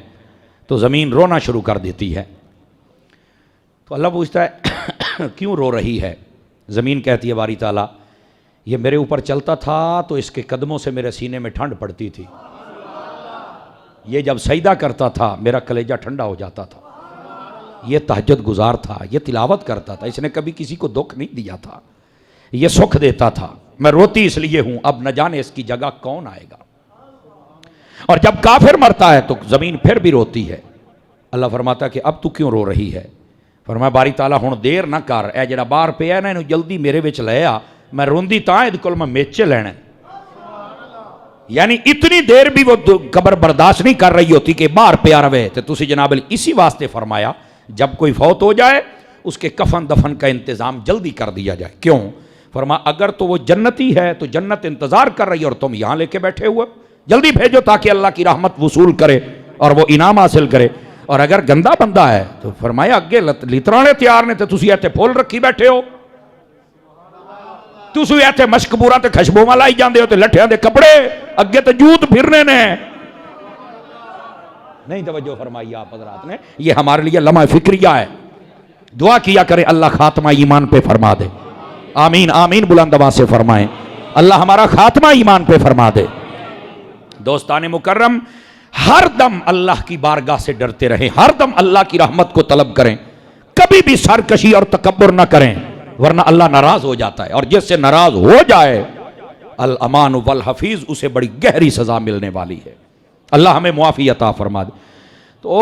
تو زمین رونا شروع کر دیتی ہے. تو اللہ پوچھتا ہے کیوں رو رہی ہے. زمین کہتی ہے باری تعالیٰ یہ میرے اوپر چلتا تھا تو اس کے قدموں سے میرے سینے میں ٹھنڈ پڑتی تھی، یہ جب سجدہ کرتا تھا میرا کلیجہ ٹھنڈا ہو جاتا تھا، یہ تہجد گزار تھا، یہ تلاوت کرتا تھا، اس نے کبھی کسی کو دکھ نہیں دیا تھا، یہ سکھ دیتا تھا، میں روتی اس لیے ہوں، اب نہ جانے اس کی جگہ کون آئے گا. اور جب کافر مرتا ہے تو زمین پھر بھی روتی ہے. اللہ فرماتا ہے کہ اب تو کیوں رو رہی ہے. فرمایا باری تعالیٰ ہن دیر نہ کر، اے جڑا باہر پیا ہے نا اینو جلدی میرے وچ لے آ، میں روندی تاں اد کول میں میچے لینا. یعنی اتنی دیر بھی وہ قبر برداشت نہیں کر رہی ہوتی کہ باہر پیا رہے. تو تسی جناب اسی واسطے فرمایا جب کوئی فوت ہو جائے اس کے کفن دفن کا انتظام جلدی کر دیا جائے. کیوں؟ فرمایا اگر تو وہ جنتی ہے تو جنت انتظار کر رہی ہے اور تم یہاں لے کے بیٹھے ہوئے، جلدی بھیجو تاکہ اللہ کی رحمت وصول کرے اور وہ انعام حاصل کرے. اور اگر گندا بندہ ہے تو فرمایا اگے لترانے تیار نے تو تسی ایتھے پھول رکھی بیٹھے ہو، تسی ایتھے مشکبوراں تے خشبوواں لائی جاندے ہو تے لٹھیاں دے کپڑے اگے تے جوت پھرنے نے. نہیں توجہ فرمائی آپ حضرات نے. یہ ہمارے لیے لمحہ فکریہ ہے. دعا کیا کرے اللہ خاتمہ ایمان پہ فرما دے. آمین آمین بلند آواز سے فرمائیں. اللہ ہمارا خاتمہ ایمان پہ فرما دے. دوستان مکرم، ہر دم اللہ کی بارگاہ سے ڈرتے رہیں، ہر دم اللہ کی رحمت کو طلب کریں، کبھی بھی سرکشی اور تکبر نہ کریں. ورنہ اللہ ناراض ہو جاتا ہے، اور جس سے ناراض ہو جائے الامان والحفیظ اسے بڑی گہری سزا ملنے والی ہے۔ اللہ ہمیں معافی عطا فرما دے۔ تو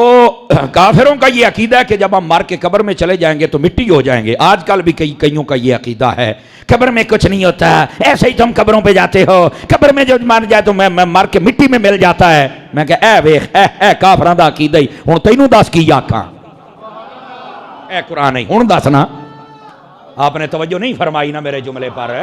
کافروں کا یہ عقیدہ ہے کہ جب ہم مر کے قبر میں چلے جائیں گے تو مٹی ہو جائیں گے۔ آج کل بھی کئیوں کا یہ عقیدہ ہے، قبر میں کچھ نہیں ہوتا، ایسے ہی تم قبروں پہ جاتے ہو، قبر میں جو مر جائے تو میں مر کے مٹی میں مل جاتا ہے۔ میں کہ اے ویخ اے کافراں دا عقیدہ ہی ہن تینوں دس کی آکھاں، اے قرآن ہی ہن دسنا۔ آپ نے توجہ نہیں فرمائی نا میرے جملے پر۔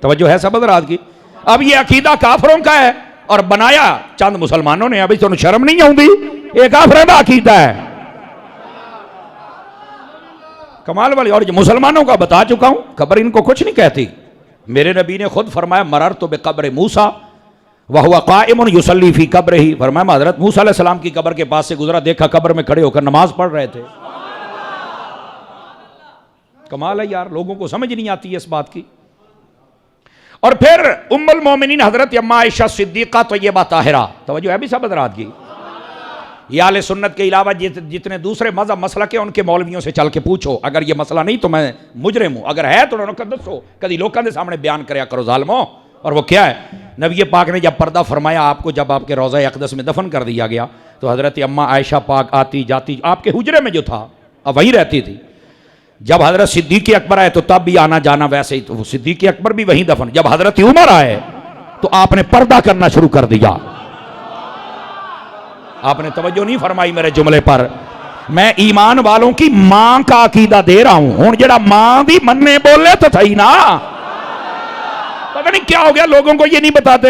توجہ ہے سب حضرات کی؟ اب یہ عقیدہ کافروں کا ہے اور بنایا چند مسلمانوں نے۔ ابھی تو شرم نہیں آؤندی، یہ کافروں کا عقیدہ ہے، کمال والی۔ اور مسلمانوں کا بتا چکا ہوں، قبر ان کو کچھ نہیں کہتی۔ میرے نبی نے خود فرمایا مررت بقبر موسیٰ وہو قائم یصلی فی قبرہ، فرمایا میں حضرت موسیٰ علیہ السلام کی قبر کے پاس سے گزرا، دیکھا قبر میں کھڑے ہو کر نماز پڑھ رہے تھے۔ کمال ہے یار، لوگوں کو سمجھ نہیں آتی ہے اس بات کی۔ اور پھر ام المومنین حضرت اما عائشہ صدیقہ طیبہ طاہرہ، توجہ ہے بھی سب حضرات کی؟ یہ اہل سنت کے علاوہ جتنے دوسرے مذہب مسلک ہیں ان کے مولویوں سے چل کے پوچھو، اگر یہ مسئلہ نہیں تو میں مجرم ہوں، اگر ہے تو انہوں نے دسو، کدی لوکاں دے سامنے بیان کریا کرو ظالمو۔ اور وہ کیا ہے؟ نبی پاک نے جب پردہ فرمایا آپ کو، جب آپ کے روضہ اقدس میں دفن کر دیا گیا تو حضرت اما عائشہ پاک آتی جاتی آپ کے حجرے میں جو تھا اب وہیں رہتی تھی۔ جب حضرت صدیق اکبر آئے تو تب بھی آنا جانا ویسے ہی، تو صدیق اکبر بھی وہیں دفن۔ جب حضرت عمر آئے تو آپ نے پردہ کرنا شروع کر دیا۔ آپ نے توجہ نہیں فرمائی میرے جملے پر۔ میں ایمان والوں کی ماں کا عقیدہ دے رہا ہوں، ہوں جڑا ماں بھی مننے بولے تو تھا ہی نا۔ پتہ نہیں کیا ہو گیا، لوگوں کو یہ نہیں بتاتے۔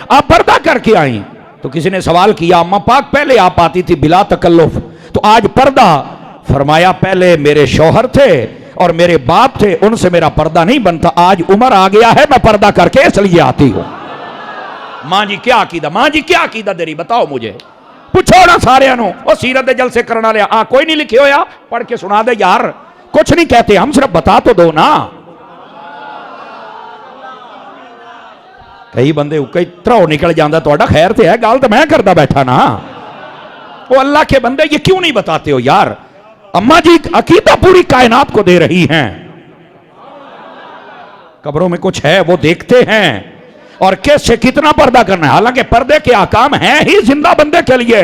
آپ پردہ کر کے آئیں تو کسی نے سوال کیا اماں پاک پہلے آپ آتی تھی بلا تکلف، تو آج پردہ؟ فرمایا پہلے میرے شوہر تھے اور میرے باپ تھے، ان سے میرا پردہ نہیں بنتا، آج عمر آ گیا ہے میں پردہ کر کے اس لیے آتی ہوں۔ ماں جی کیا عقیدہ، ماں جی کیا عقیدہ دے رہی بتاؤ مجھے، پوچھو نا سارے انہوں۔ وہ سیرت جلسے کرنا لیا کوئی نہیں لکھے ہویا، پڑھ کے سنا دے یار، کچھ نہیں کہتے ہم، صرف بتا تو دو نا۔ کئی بندے کئی طرح نکل جاندہ تو خیر تے ہے، گال تو میں کردہ بیٹھا نا۔ وہ اللہ کے بندے یہ کیوں نہیں بتاتے ہو یار؟ اماں جی عقیدہ پوری کائنات کو دے رہی ہیں، قبروں میں کچھ ہے وہ دیکھتے ہیں، اور کس سے کتنا پردہ کرنا ہے، حالانکہ پردے کے احکام ہیں ہی زندہ بندے کے لیے۔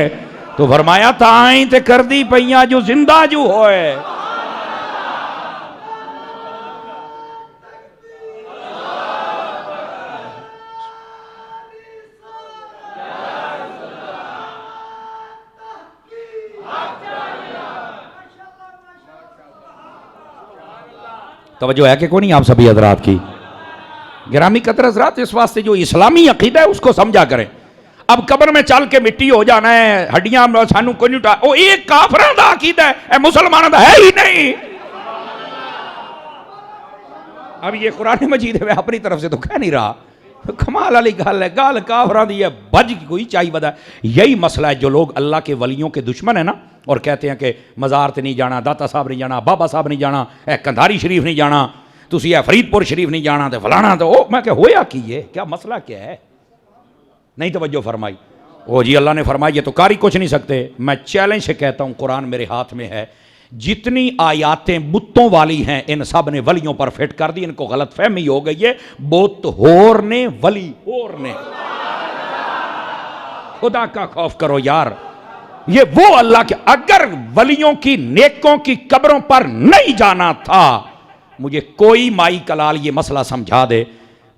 تو فرمایا تائیں تے کر دی پئیاں جو زندہ جو ہوئے۔ توجہ ہے کہ کوئی نہیں آپ سبھی حضرات کی؟ گرامی قدر حضرات، اس واسطے جو اسلامی عقیدہ ہے اس کو سمجھا کریں۔ اب قبر میں چل کے مٹی ہو جانا ہے، ہڈیاں سانو کوئی نہیں اٹھا، وہ ایک کافراں دا عقیدہ ہے، اے مسلمانوں دا ہے ہی نہیں۔ اب یہ قرآن مجید ہے، اپنی طرف سے تو کہہ نہیں رہا، کمال علی گل ہے، گال کافراں دی ہے، بج کی کوئی چاہی بدا ہے۔ یہی مسئلہ ہے جو لوگ اللہ کے ولیوں کے دشمن ہیں نا، اور کہتے ہیں کہ مزار تے نہیں جانا، داتا صاحب نہیں جانا، بابا صاحب نہیں جانا، اے کندھاری شریف نہیں جانا، تسی اے فرید پور شریف نہیں جانا، تے فلانا تو میں کہ ہویا کی ہے، کیا مسئلہ کیا ہے؟ نہیں توجہ فرمائی۔ او جی اللہ نے فرمایا یہ تو کاری کچھ نہیں سکتے۔ میں چیلنج سے کہتا ہوں، قرآن میرے ہاتھ میں ہے، جتنی آیاتیں بتوں والی ہیں ان سب نے ولیوں پر فٹ کر دی۔ ان کو غلط فہمی ہو گئی ہے، بت ہور نے ولی ہور نے۔ خدا کا خوف کرو یار، یہ وہ اللہ کے، اگر ولیوں کی نیکوں کی قبروں پر نہیں جانا تھا، مجھے کوئی مائی کلال یہ مسئلہ سمجھا دے۔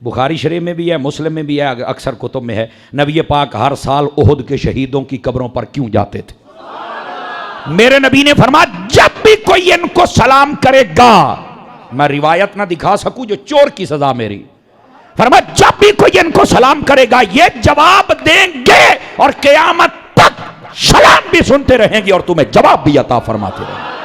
بخاری شریف میں بھی ہے، مسلم میں بھی ہے، اکثر کتب میں ہے، نبی پاک ہر سال احد کے شہیدوں کی قبروں پر کیوں جاتے تھے؟ میرے نبی نے فرمایا جب بھی کوئی ان کو سلام کرے گا، میں روایت نہ دکھا سکوں جو چور کی سزا میری، فرمایا جب بھی کوئی ان کو سلام کرے گا یہ جواب دیں گے اور قیامت تک سلام بھی سنتے رہیں گے اور تمہیں جواب بھی عطا فرماتے رہیں گے۔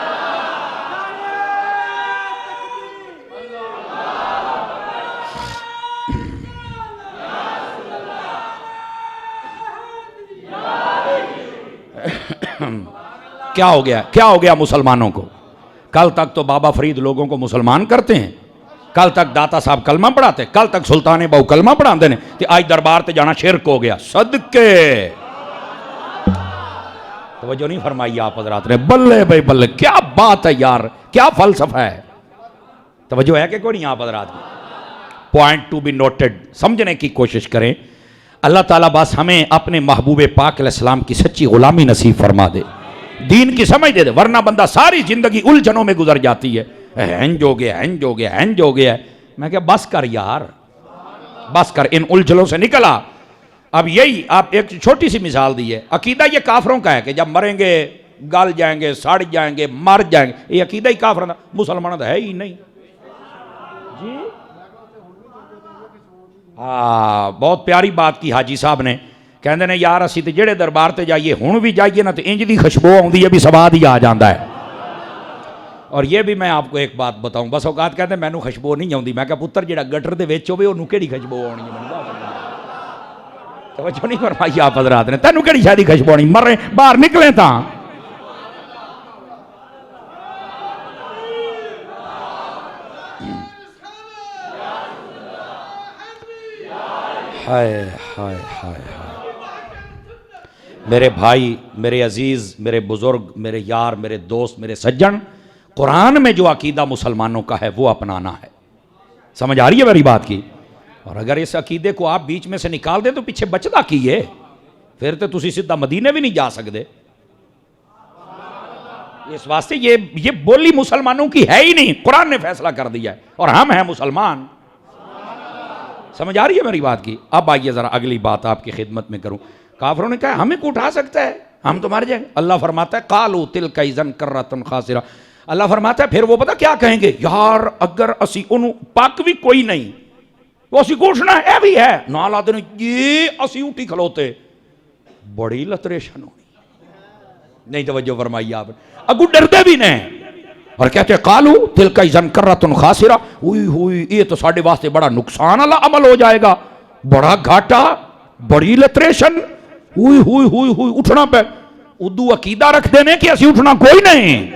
کیا ہو گیا مسلمانوں کو؟ کل تک تو بابا فرید لوگوں کو مسلمان کرتے ہیں، کل تک داتا صاحب کلمہ پڑھاتے، کل تک سلطان بہو کلمہ پڑھاندے نے، تے آج دربار تے جانا شرک ہو گیا. صدقے توجہ نہیں فرمائی آپ حضرات نے. بلے بھائی بلے، کیا بات ہے یار، کیا فلسفہ ہے. توجہ ہے کہ کوئی نہیں آپ حضرات کی؟ پوائنٹ ٹو بی نوٹڈ، سمجھنے کی کوشش کریں. اللہ تعالیٰ بس ہمیں اپنے محبوب پاک علیہ السلام کی سچی غلامی نصیب فرما دے، دین کی سمجھ دے دے، ورنہ بندہ ساری زندگی الجھنوں میں گزر جاتی ہے. ہنج ہو گیا، ہنج ہو گیا، ہنج ہو گیا. میں کہا بس کر یار، بس کر، ان الجھنوں سے نکلا. اب یہی آپ ایک چھوٹی سی مثال دی ہے. عقیدہ یہ کافروں کا ہے کہ جب مریں گے گل جائیں گے، سڑ جائیں گے، مر جائیں گے. یہ عقیدہ ہی کافروں کا، مسلمانوں کا ہے ہی نہیں. جی ہاں، بہت پیاری بات کی حاجی صاحب نے. کہندے نے یار اسی تے جڑے دربار تے جائیے ہن بھی جائیے نا تے انج دی خوشبو آندی ہے بھی سواد ہی آ جاندا ہے. اور یہ بھی میں آپ کو ایک بات بتاؤں، بس اوقات کہتے ہیں مینوں خوشبو نہیں آندی. میں کہا پتر جڑا گٹر دے وچ ہوے اونوں کیڑی خوشبو آنی ہے؟ توجہ نہیں فرمائی آپ حضرات نے. تینوں کیڑی شادی خوشبو آنی؟ مرے باہر نکلیں تاں. ہائے ہائے ہائے ہائے. میرے بھائی، میرے عزیز، میرے بزرگ، میرے یار، میرے دوست، میرے سجن، قرآن میں جو عقیدہ مسلمانوں کا ہے وہ اپنانا ہے. سمجھ آ رہی ہے میری بات کی؟ اور اگر اس عقیدے کو آپ بیچ میں سے نکال دیں تو پیچھے بچدا کیے؟ پھر تو تسی سیدھا مدینے بھی نہیں جا سکتے. اس واسطے یہ بولی مسلمانوں کی ہے ہی نہیں، قرآن نے فیصلہ کر دیا ہے اور ہم ہیں مسلمان. سمجھ آ رہی ہے میری بات کی؟ اب آئیے ذرا اگلی بات آپ کی خدمت میں کروں. کافروں نے کہا ہمیں کو اٹھا سکتا ہے، ہم تو مر جائیں گے. اللہ فرماتا ہے قالوا تلک اذا کرۃ خاسرہ. اللہ فرماتا ہے پھر وہ پتہ کیا کہیں گے؟ یار اگر اسی انہوں پاک بھی کوئی نہیں وہ اسی کو اٹھنا ہے بھی ہے نال آدھے یہ اسی اٹھی کھلوتے، بڑی لتریشن ہونی. نہیں توجہ فرمائی آپ، اگو ڈردے بھی نہیں اور کہتے ہیں قالوا تلک اذا کرۃ خاسرہ. ہوئی ہوئی یہ تو ساڈے واسطے بڑا نقصان والا عمل ہو جائے گا، بڑا گھاٹا، بڑی لتریشن. ہوئی ہوئی ہوئی ہوئی اٹھنا پہ ادو عقیدہ رکھ دینے کہ اسی اٹھنا کوئی نہیں.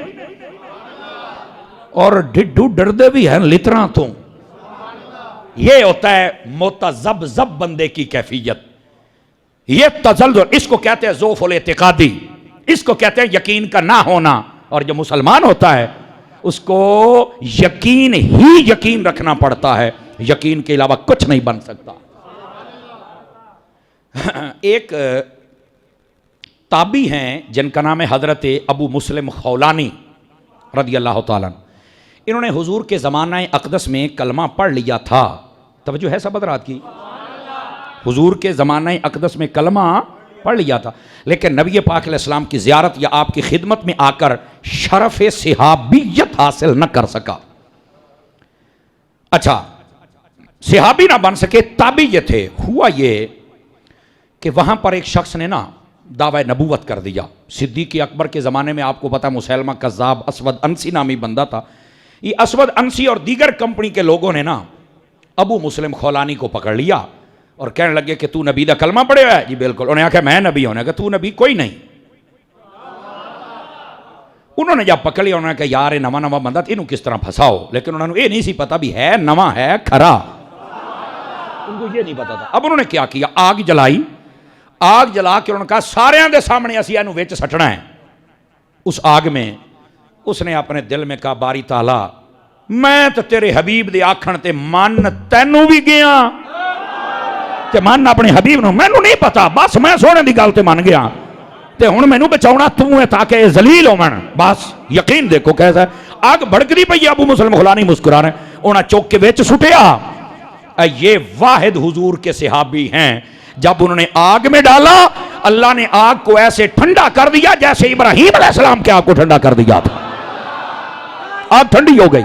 اور ڈڈو ڈردے بھی ہیں لتراں تو. یہ ہوتا ہے متذبذب بندے کی کیفیت. یہ تزلزل، اس کو کہتے ہیں ضعف الاعتقادی، اس کو کہتے ہیں یقین کا نہ ہونا. اور جو مسلمان ہوتا ہے اس کو یقین ہی یقین رکھنا پڑتا ہے، یقین کے علاوہ کچھ نہیں بن سکتا. ایک تابعی ہیں جن کا نام ہے حضرت ابو مسلم خولانی رضی اللہ تعالیٰ. انہوں نے حضور کے زمانہ اقدس میں کلمہ پڑھ لیا تھا. توجہ ہے سب حضرات کی؟ حضور کے زمانہ اقدس میں کلمہ پڑھ لیا تھا، لیکن نبی پاک علیہ السلام کی زیارت یا آپ کی خدمت میں آ کر شرف صحابیت حاصل نہ کر سکا. اچھا، صحابی نہ بن سکے، تابعی یہ تھے. ہوا یہ کہ وہاں پر ایک شخص نے نا دعوی نبوت کر دیا. صدیق اکبر کے زمانے میں آپ کو پتا مسیلمہ کذاب اسود انسی نامی بندہ تھا. یہ اسود انسی اور دیگر کمپنی کے لوگوں نے نا ابو مسلم خولانی کو پکڑ لیا اور کہنے لگے کہ تو نبی دا کلمہ پڑھے ہوا ہے؟ جی بالکل. انہوں نے کہا میں نبی ہوں. کہ تو نبی کوئی نہیں. انہوں نے جب پکڑ لیا انہوں نے کہا یار نواں نواں بندہ انہوں کس طرح پھنساؤ. لیکن انہوں نے یہ نہیں سی پتا بھی ہے نواں ہے کھرا، ان کو یہ نہیں پتا تھا. اب انہوں نے کیا کیا؟ آگ جلائی. آگ جلا کے انہوں نے کہا سارے دے سامنے اسی اینو وچ سٹنا ہے. اس آگ میں اس نے اپنے دل میں کہا باری تعالیٰ میں تو تیرے حبیب دے آکھن تے من تینوں بھی گیا تے من اپنے حبیب نو مینوں نہیں پتا، بس میں سونے دی گل تے من گیا تے ہن مینوں بچاونا تو ہے تاکہ یہ ذلیل ہون. بس یقین دیکھو کیسا ہے. آگ بھڑکدی پئی. ابو مسلم خولانی مسکرا رہے. انہاں چوک کے وچ سٹیا. یہ واحد حضور کے صحابی ہیں. جب انہوں نے آگ میں ڈالا اللہ نے آگ کو ایسے ٹھنڈا کر دیا جیسے ابراہیم علیہ السلام کے آگ کو ٹھنڈا کر دیا تھا. آگ ٹھنڈی ہو گئی.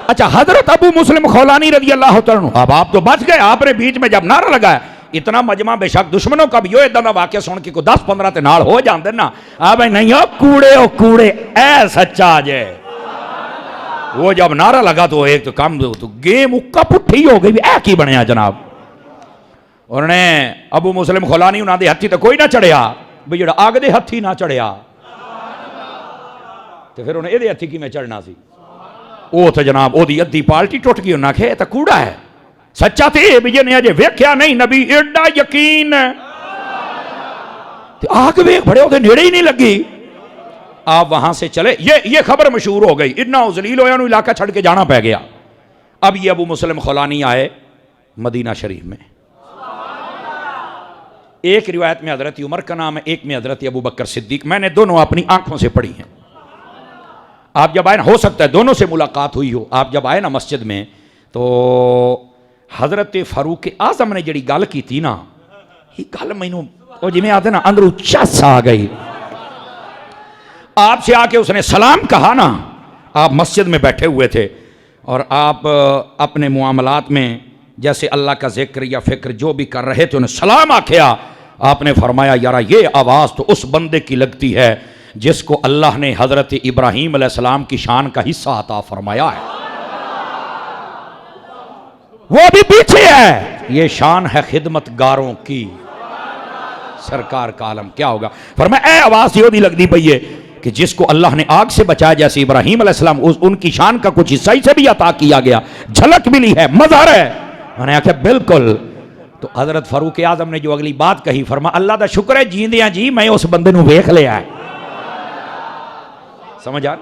اچھا، حضرت ابو مسلم خولانی رضی اللہ تعالیٰ عنہ، اب آپ تو بچ گئے. آپ نے بیچ میں جب نعرہ لگایا اتنا مجمع بے شک دشمنوں کا بھی ادھر دا واقعہ سن کے کوئی 10-15 تے نال ہو جاندے نا. بھائی نہیں او کوڑے اے سچا جے. وہ جب نعرہ لگا تو ایک تو کام تو گیم اکا پٹھی ہو گئی. اے کی بنیا جناب؟ انہوں نے ابو مسلم خولانی انہاں دے ہتھی تے کوئی نہ چڑھیا بھئی جڑا آگ دے ہتھی نہ چڑھیا. تو پھر انہیں یہ ہاتھی کی میں چڑھنا سی وہ تو جناب وہ ادھی پالٹی ٹوٹ گئی انہیں آخیا یہ تو کوڑا ہے سچا تو یہ بھی جنہیں اجے ویکھیا نہیں نبی ایڈا یقین آگ ویکھ بڑے وہ نیڑے ہی نہیں لگی آپ وہاں سے چلے یہ خبر مشہور ہو گئی اتنا ذلیل ہویا انہوں علاقہ چھڑ کے جانا پہ گیا اب یہ ابو مسلم خولانی آئے مدینہ شریف میں ایک روایت میں حضرت عمر کا نام ہے ایک میں حضرت ابو بکر صدیق میں نے دونوں اپنی آنکھوں سے پڑھی ہیں آپ جب آئے نا ہو سکتا ہے دونوں سے ملاقات ہوئی ہو آپ جب آئے نا مسجد میں تو حضرت فاروق اعظم نے جڑی گل کی تھی نا یہ گل مینوں وہ جی میں آتے نا اندروں چس آ گئی آپ سے آ کے اس نے سلام کہا نا آپ مسجد میں بیٹھے ہوئے تھے اور آپ اپنے معاملات میں جیسے اللہ کا ذکر یا فکر جو بھی کر رہے تھے انہیں سلام آکھیا آپ نے فرمایا یارا یہ آواز تو اس بندے کی لگتی ہے جس کو اللہ نے حضرت ابراہیم علیہ السلام کی شان کا حصہ عطا فرمایا ہے وہ بھی پیچھے ہے یہ شان ہے خدمت گاروں کی سرکار کا عالم کیا ہوگا فرمایا اے آواز یہ نہیں لگتی پئی ہے کہ جس کو اللہ نے آگ سے بچایا جیسے ابراہیم علیہ السلام ان کی شان کا کچھ حصہ سے بھی عطا کیا گیا جھلک ملی ہے مظہر ہے میں نے کہا بالکل تو حضرت فاروق اعظم نے جو اگلی بات کہی فرمایا اللہ دا شکر ہے جیندیاں جی میں اس بندے نو ویکھ لیا ہے سمجھ آ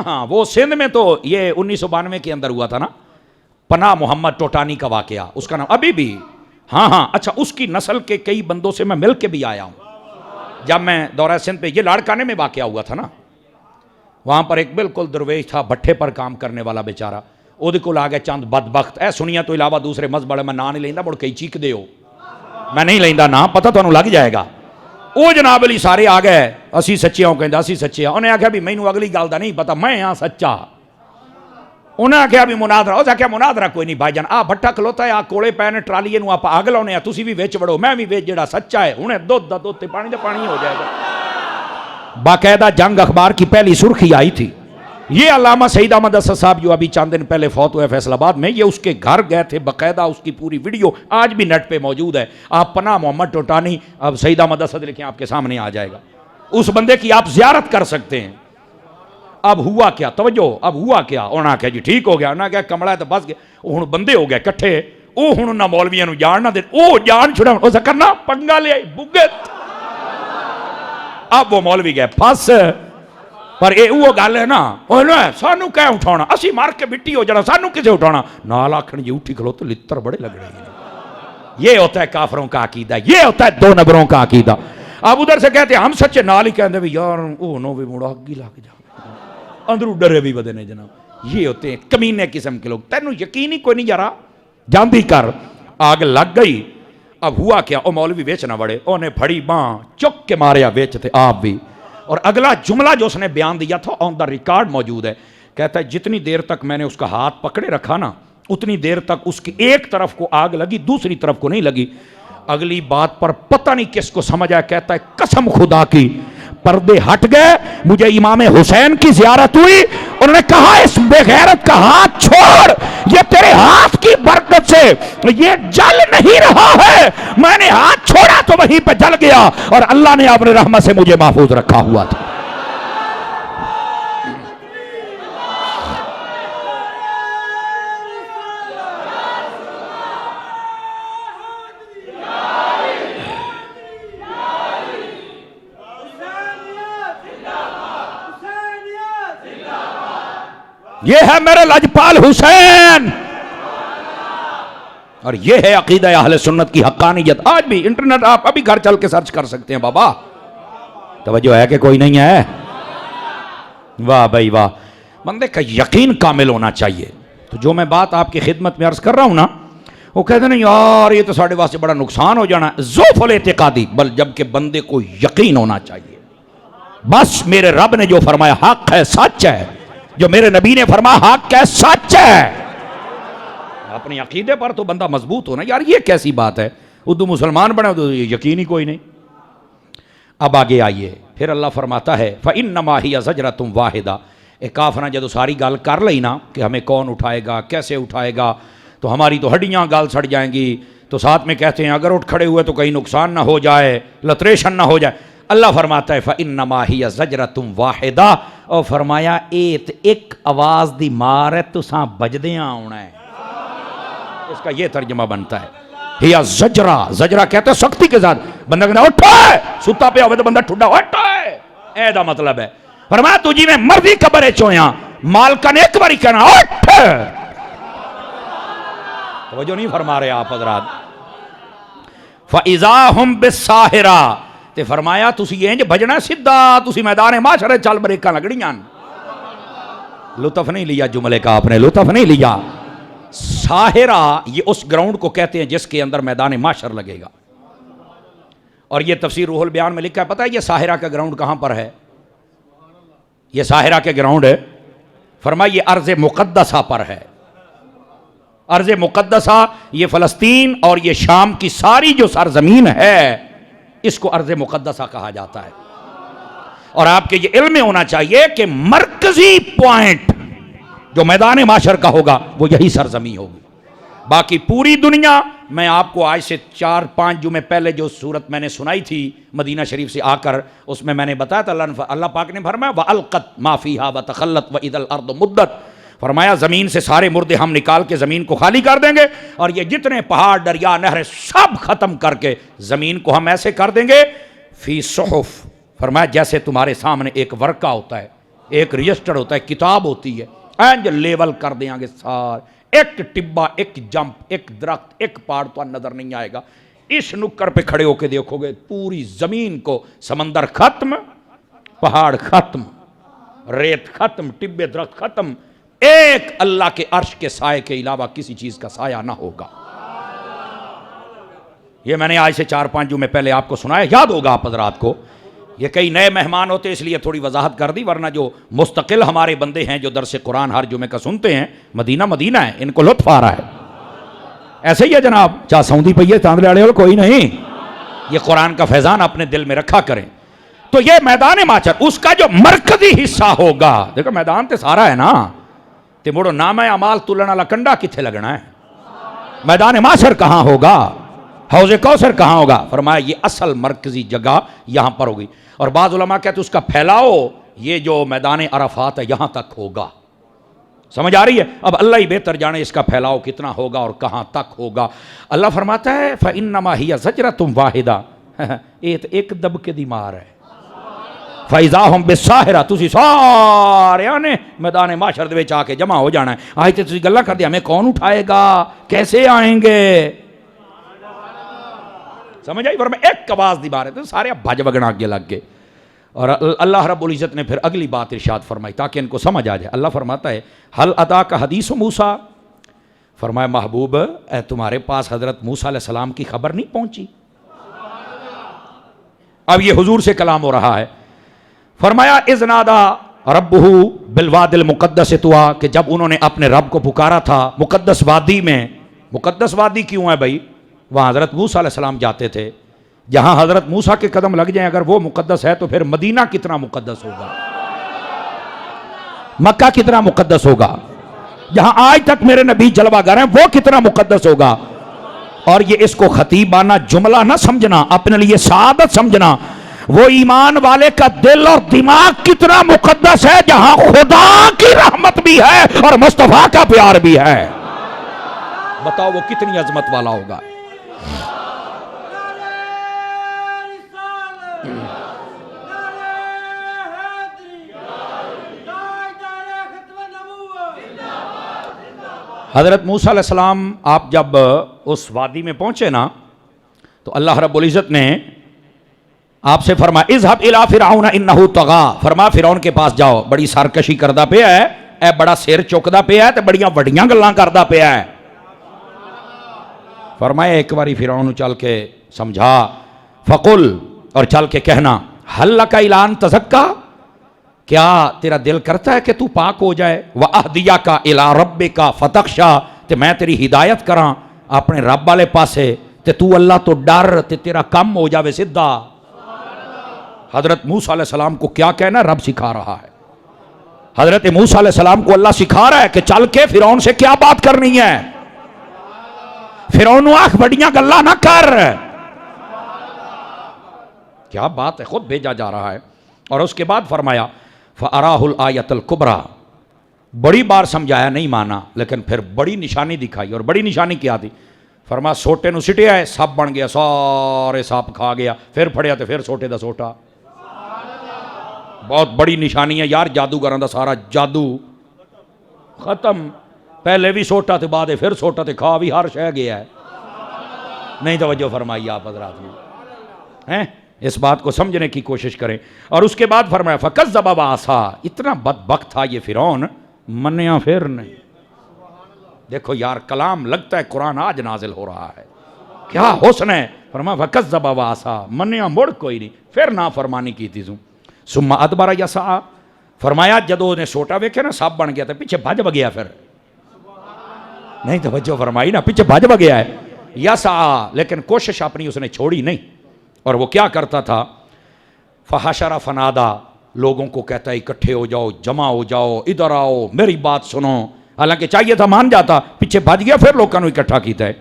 ہاں وہ سندھ میں تو یہ 1992 کے اندر ہوا تھا نا پناہ محمد ٹوٹانی کا واقعہ اس کا نام ابھی بھی ہاں اچھا اس کی نسل کے کئی بندوں سے میں مل کے بھی آیا ہوں جب میں دورہ سندھ پہ یہ لاڑکانے میں واقعہ ہوا تھا نا وہاں پر ایک بالکل درویش تھا بھٹے پر کام کرنے والا بیچارہ وہ کو آ گئے چند بدبخت اے سنیا تو علاوہ دوسرے مذہب والے میں نا نہیں لینا مڑ کئی چیک دے ہو میں نہیں لینا نا پتہ تو لگ جائے گا وہ جناب علی سارے آ گئے اسی سچے ہوں کہندا اسی سچے انہیں آخیا بھی مینوں اگلی گل دا نہیں پتا میں ہاں سچا انہیں آخیا بھی مناظرہ اس آخیا مناظرہ کوئی نہیں بھائی جان آ بھٹا کھلوتا ہے آ کولے پے نے ٹرالی نو آپ اگ لاؤنے تسی بھی وچ وڑو میں بھی وچ جڑا سچا ہے انہیں دودھ دا دودھ تے پانی دا پانی ہو جائے گا باقاعدہ جنگ اخبار کی پہلی سرخی آئی تھی یہ علامہ سعید احمد اسد صاحب جو ابھی چند دن پہلے فوت ہوئے فیصل آباد میں یہ اس کے گھر گئے تھے باقاعدہ اس کی پوری ویڈیو آج بھی نیٹ پہ موجود ہے آپ پناہ محمد ٹوٹانی اب سعید احمد اسد لکھیں آپ کے سامنے آ جائے گا اس بندے کی آپ زیارت کر سکتے ہیں اب ہوا کیا توجہ اب ہوا کیا انہوں نے کہا جی ٹھیک ہو گیا انہوں نے کہا کمڑا ہے تو بس گیا ہوں بندے ہو گئے کٹھے وہ ہوں نہ مولویاں نو جان نہ دے وہ جان چھڑا اسے کرنا پنگا لے بگت اب وہ مولوی گئے پھس پر اے وہ گل ہے نا سانو کیا اٹھانا اسی مار کے مٹی ہو جانا سانو کسے اٹھانا نال آکھن جی اٹھی کھلو تو لتر بڑے لگ رہے ہیں یہ ہوتا ہے کافروں کا عقیدہ یہ ہوتا ہے دو نبروں کا عقیدہ اب ادھر سے کہتے ہیں ہم سچے نال ہی کہتے ہیں یار او نو بھی مڑا گی لگ جا اندرو ڈرے بھی بدے نے جناب یہ ہوتے ہیں کمینے قسم کے لوگ تینوں یقین ہی کوئی نہیں جارا جاندی کر آگ لگ گئی اب ہوا کیا او مولوی ویچ نہ بڑے انہیں پھڑی باں چک کے ماریا ویچ تھے آپ بھی اور اگلا جملہ جو اس نے بیان دیا تھا آن دا ریکارڈ موجود ہے کہتا ہے جتنی دیر تک میں نے اس کا ہاتھ پکڑے رکھا نا اتنی دیر تک اس کی ایک طرف کو آگ لگی دوسری طرف کو نہیں لگی اگلی بات پر پتہ نہیں کس کو سمجھ آیا کہتا ہے قسم خدا کی پردے ہٹ گئے مجھے امام حسین کی زیارت ہوئی انہوں نے کہا اس بے غیرت کا ہاتھ چھوڑ یہ تیرے ہاتھ کی برکت سے یہ جل نہیں رہا ہے میں نے ہاتھ چھوڑا تو وہیں پہ جل گیا اور اللہ نے اپنے رحمت سے مجھے محفوظ رکھا ہوا تھا یہ ہے میرے لجپال حسین اور یہ ہے عقیدہ اہل سنت کی حقانیت آج بھی انٹرنیٹ آپ ابھی گھر چل کے سرچ کر سکتے ہیں بابا توجہ ہے کہ کوئی نہیں ہے واہ بھائی واہ بندے کا یقین کامل ہونا چاہیے تو جو میں بات آپ کی خدمت میں عرض کر رہا ہوں نا وہ کہتے ہیں یار یہ تو ساڑھے واسطے بڑا نقصان ہو جانا ذوف الاعتقادی بل جبکہ بندے کو یقین ہونا چاہیے بس میرے رب نے جو فرمایا حق ہے سچ ہے جو میرے نبی نے فرمایا حق ہے سچ ہے اپنی عقیدے پر تو بندہ مضبوط ہونا یار یہ کیسی بات ہے اردو مسلمان بنے تو یقین ہی کوئی نہیں اب آگے آئیے پھر اللہ فرماتا ہے فَإِنَّمَا هِيَ زَجْرَةٌ وَاحِدَةٌ ایک کافرہ جب ساری گال کر لئی نا کہ ہمیں کون اٹھائے گا کیسے اٹھائے گا تو ہماری تو ہڈیاں گال سڑ جائیں گی تو ساتھ میں کہتے ہیں اگر اٹھ کھڑے ہوئے تو کہیں نقصان نہ ہو جائے لتریشن نہ ہو جائے اللہ فرماتا ہے فَإِنَّمَا هِيَ زَجْرَةٌ وَاحِدَةٌ، اور فرمایا ایک آواز دی مار ہے تساں بجدیاں آنا ہے. اس کا یہ ترجمہ بنتا ہے ہیا زجرہ. زجرہ کہتا ہے سختی کے ساتھ. بندہ کہتا ہے اٹھائے، ستا پہ ہوئے تو بندہ ٹھڈا اٹھائے، اے دا مطلب ہے. فرمایا تجھی میں مرضی قبرے چویاں مالکن ایک باری کہنا اٹھ. توجہ نہیں فرما رہے آپ حضرات. فَإِذَا هُمْ بِالسَّاهِرَةِ، تے فرمایا تسی یہ بھجنا سدھا، تسی میدان معاشرے چل بریکاں لگڑیاں. لطف نہیں لیا جملے کا آپ نے، لطف نہیں لیا. ساحرہ یہ اس گراؤنڈ کو کہتے ہیں جس کے اندر میدان معاشر لگے گا. اور یہ تفسیر روح البیان میں لکھا ہے. پتہ ہے یہ ساحرہ کا گراؤنڈ کہاں پر ہے؟ یہ ساحرہ کے گراؤنڈ ہے فرمایا یہ ارض مقدسہ پر ہے. ارض مقدسہ یہ فلسطین اور یہ شام کی ساری جو سرزمین ہے اس کو ارض مقدسہ کہا جاتا ہے. اور آپ کے یہ علم میں ہونا چاہیے کہ مرکزی پوائنٹ جو میدان معاشر کا ہوگا وہ یہی سرزمین ہوگی. باقی پوری دنیا، میں آپ کو آج سے 4-5 جمعے پہلے جو صورت میں نے سنائی تھی مدینہ شریف سے آ کر، اس میں نے بتایا تھا اللہ پاک نے فرمایا وَأَلْقَتْ مَا فِيهَا وَتَخَلَّتْ وَإِذَا الْأَرْضُ مُدَّتْ. فرمایا زمین سے سارے مردے ہم نکال کے زمین کو خالی کر دیں گے، اور یہ جتنے پہاڑ دریا نہریں سب ختم کر کے زمین کو ہم ایسے کر دیں گے فی صحف. فرمایا جیسے تمہارے سامنے ایک ورقہ ہوتا ہے، ایک رجسٹر ہوتا ہے، کتاب ہوتی ہے، اینج لیول کر دیں گے سارے. ایک ٹبا، ایک جمپ، ایک درخت، ایک پہاڑ تو نظر نہیں آئے گا. اس نکر پہ کھڑے ہو کے دیکھو گے پوری زمین کو، سمندر ختم، پہاڑ ختم، ریت ختم، ٹبے درخت ختم، ایک اللہ کے عرش کے سائے کے علاوہ کسی چیز کا سایہ نہ ہوگا. یہ میں نے آج سے 4-5 جمعے پہلے آپ کو سنایا، یاد ہوگا آپ حضرات کو. یہ کئی نئے مہمان ہوتے اس لیے تھوڑی وضاحت کر دی، ورنہ جو مستقل ہمارے بندے ہیں جو درس قرآن ہر جمعے کا سنتے ہیں، مدینہ مدینہ ہے، ان کو لطف آ رہا ہے. ایسے ہی ہے جناب، چاہ سعودی پہیے تاندلے آڑے کوئی نہیں. یہ قرآن کا فیضان اپنے دل میں رکھا کریں. تو یہ میدان معاشر اس کا جو مرکزی حصہ ہوگا، دیکھو میدان تے سارا ہے نا، تے موڑو نام اعمال تلنا لکنڈا کتھے لگنا ہے؟ میدان معاشر کہاں ہوگا؟ حوض کوثر کہاں ہوگا؟ فرمایا یہ اصل مرکزی جگہ یہاں پر ہوگی. اور بعض علماء کہتے ہیں اس کا پھیلاؤ یہ جو میدان عرفات ہے یہاں تک ہوگا. سمجھ آ رہی ہے؟ اب اللہ ہی بہتر جانے اس کا پھیلاؤ کتنا ہوگا اور کہاں تک ہوگا. اللہ فرماتا ہے فَإِنَّمَا هِيَ زَجْرَةٌ وَاحِدَةٌ، ایک دبکے دی مار ہے. فَإِذَا هُمْ بِالسَّاهِرَةِ، تسی سارے آنے میدان معاشر دے وچ آ کے جمع ہو جانا ہے. آج تے تسی گلا کر دیا ہمیں کون اٹھائے گا، کیسے آئیں گے؟ سمجھ آئی؟ فرمایا ایک آواز دی بار ہے تو سارے بھج بگنا آگے لگ گئے. اور اللہ رب العزت نے پھر اگلی بات ارشاد فرمائی تاکہ ان کو سمجھ آ جائے. اللہ فرماتا ہے حل اتاک حدیث موسیٰ، فرمایا محبوب اے تمہارے پاس حضرت موسیٰ علیہ السلام کی خبر نہیں پہنچی؟ اب یہ حضور سے کلام ہو رہا ہے. فرمایا اذ نادا ربہ بالواد المقدس طویٰ، کہ جب انہوں نے اپنے رب کو پکارا تھا مقدس وادی میں. مقدس وادی کیوں ہے بھائی؟ وہاں حضرت موسیٰ علیہ السلام جاتے تھے. جہاں حضرت موسیٰ کے قدم لگ جائیں اگر وہ مقدس ہے تو پھر مدینہ کتنا مقدس ہوگا، مکہ کتنا مقدس ہوگا، جہاں آج تک میرے نبی جلوہ گر ہیں وہ کتنا مقدس ہوگا. اور یہ اس کو خطیبانہ جملہ نہ سمجھنا، اپنے لیے سعادت سمجھنا. وہ ایمان والے کا دل اور دماغ کتنا مقدس ہے جہاں خدا کی رحمت بھی ہے اور مصطفیٰ کا پیار بھی ہے. بتاؤ وہ کتنی عظمت والا ہوگا. حضرت موسیٰ علیہ السلام آپ جب اس وادی میں پہنچے نا تو اللہ رب العزت نے آپ سے فرمایا اذهب الى فرعون انه طغى، فرمایا فرعون کے پاس جاؤ، بڑی سرکشی کردہ پیا ہے، اے بڑا سیر چکدہ پیا ہے تے بڑیاں وڈیاں گلاں کردہ پیا ہے. فرمایا ایک باری فرعون چل کے سمجھا، فقل، اور چل کے کہنا حل لک الی ان تزکا، کیا تیرا دل کرتا ہے کہ تو پاک ہو جائے، وَأَهْدِيَكَ إِلَىٰ رَبِّكَ فَتَخْشَىٰ، تے میں تیری ہدایت کراں اپنے رب والے پاسے تے تو اللہ تو ڈر تے تیرا کم ہو جاوے سدھا. حضرت موسیٰ علیہ السلام کو کیا کہنا رب سکھا رہا ہے. حضرت موسیٰ علیہ السلام کو اللہ سکھا رہا ہے کہ چل کے فرعون سے کیا بات کرنی ہے. فرعون آنکھ بڑیاں گلا نہ کر، کیا بات ہے، خود بھیجا جا رہا ہے۔ اور اس کے بعد فرمایا فَأَرَاهُ الْآيَةَ الْكُبْرَى، بڑی بار سمجھایا نہیں مانا، لیکن پھر بڑی نشانی دکھائی۔ اور بڑی نشانی کیا تھی؟ فرمایا سوٹے نو سٹیا ہے، سپ بن گیا، سارے سپ کھا گیا، پھر پھڑیا تو پھر سوٹے دا سوٹا۔ بہت بڑی نشانی ہے یار، جادوگراں دا سارا جادو ختم۔ پہلے بھی سوٹا تے بعد پھر سوٹا تے کھا بھی ہر شے گیا ہے۔ نہیں توجہ فرمائی آپ حضرات نے، اس بات کو سمجھنے کی کوشش کریں۔ اور اس کے بعد فرمایا فَكَذَّبَ وَعَصَىٰ، اتنا بدبخت تھا یہ فرعون، منیا پھر نہیں۔ دیکھو یار کلام لگتا ہے قرآن آج نازل ہو رہا ہے، کیا حسن ہے۔ فرمایا فَكَذَّبَ وَعَصَىٰ، منیا مڑ کوئی نہیں، پھر نافرمانی کی تھی تم۔ ثُمَّ أَدْبَرَ يَسْعَىٰ، فرمایا جدو نے سوٹا ویکھے نا سب بن گیا تھا، پیچھے بھج گیا۔ پھر نہیں توجہ فرمائی نا، پیچھے بھج گیا ہے یسعیٰ، لیکن کوشش اپنی اس نے چھوڑی نہیں۔ اور وہ کیا کرتا تھا؟ فحشر فنادا، لوگوں کو کہتا ہے اکٹھے ہو جاؤ، جمع ہو جاؤ، ادھر آؤ، میری بات سنو۔ حالانکہ چاہیے تھا مان جاتا، پیچھے بھج گیا، پھر لوگوں نے اکٹھا کیتا ہے۔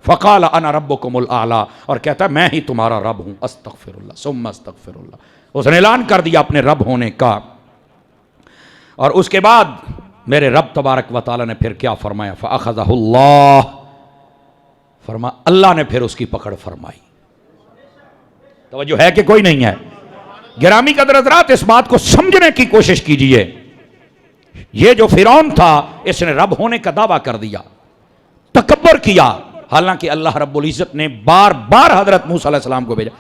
فقال انا ربکم الاعلی، اور کہتا ہے میں ہی تمہارا رب ہوں، استغفر اللہ ثم استغفر اللہ۔ اس نے اعلان کر دیا اپنے رب ہونے کا۔ اور اس کے بعد میرے رب تبارک و تعالی نے پھر کیا فرمایا؟ فاخذہ اللہ، فرمایا اللہ نے پھر اس کی پکڑ فرمائی۔ توجہ ہے کہ کوئی نہیں ہے؟ گرامی قدر حضرات اس بات کو سمجھنے کی کوشش کیجئے۔ یہ جو فرعون تھا اس نے رب ہونے کا دعویٰ کر دیا، تکبر کیا، حالانکہ اللہ رب العزت نے بار بار حضرت موسیٰ علیہ السلام کو بھیجا۔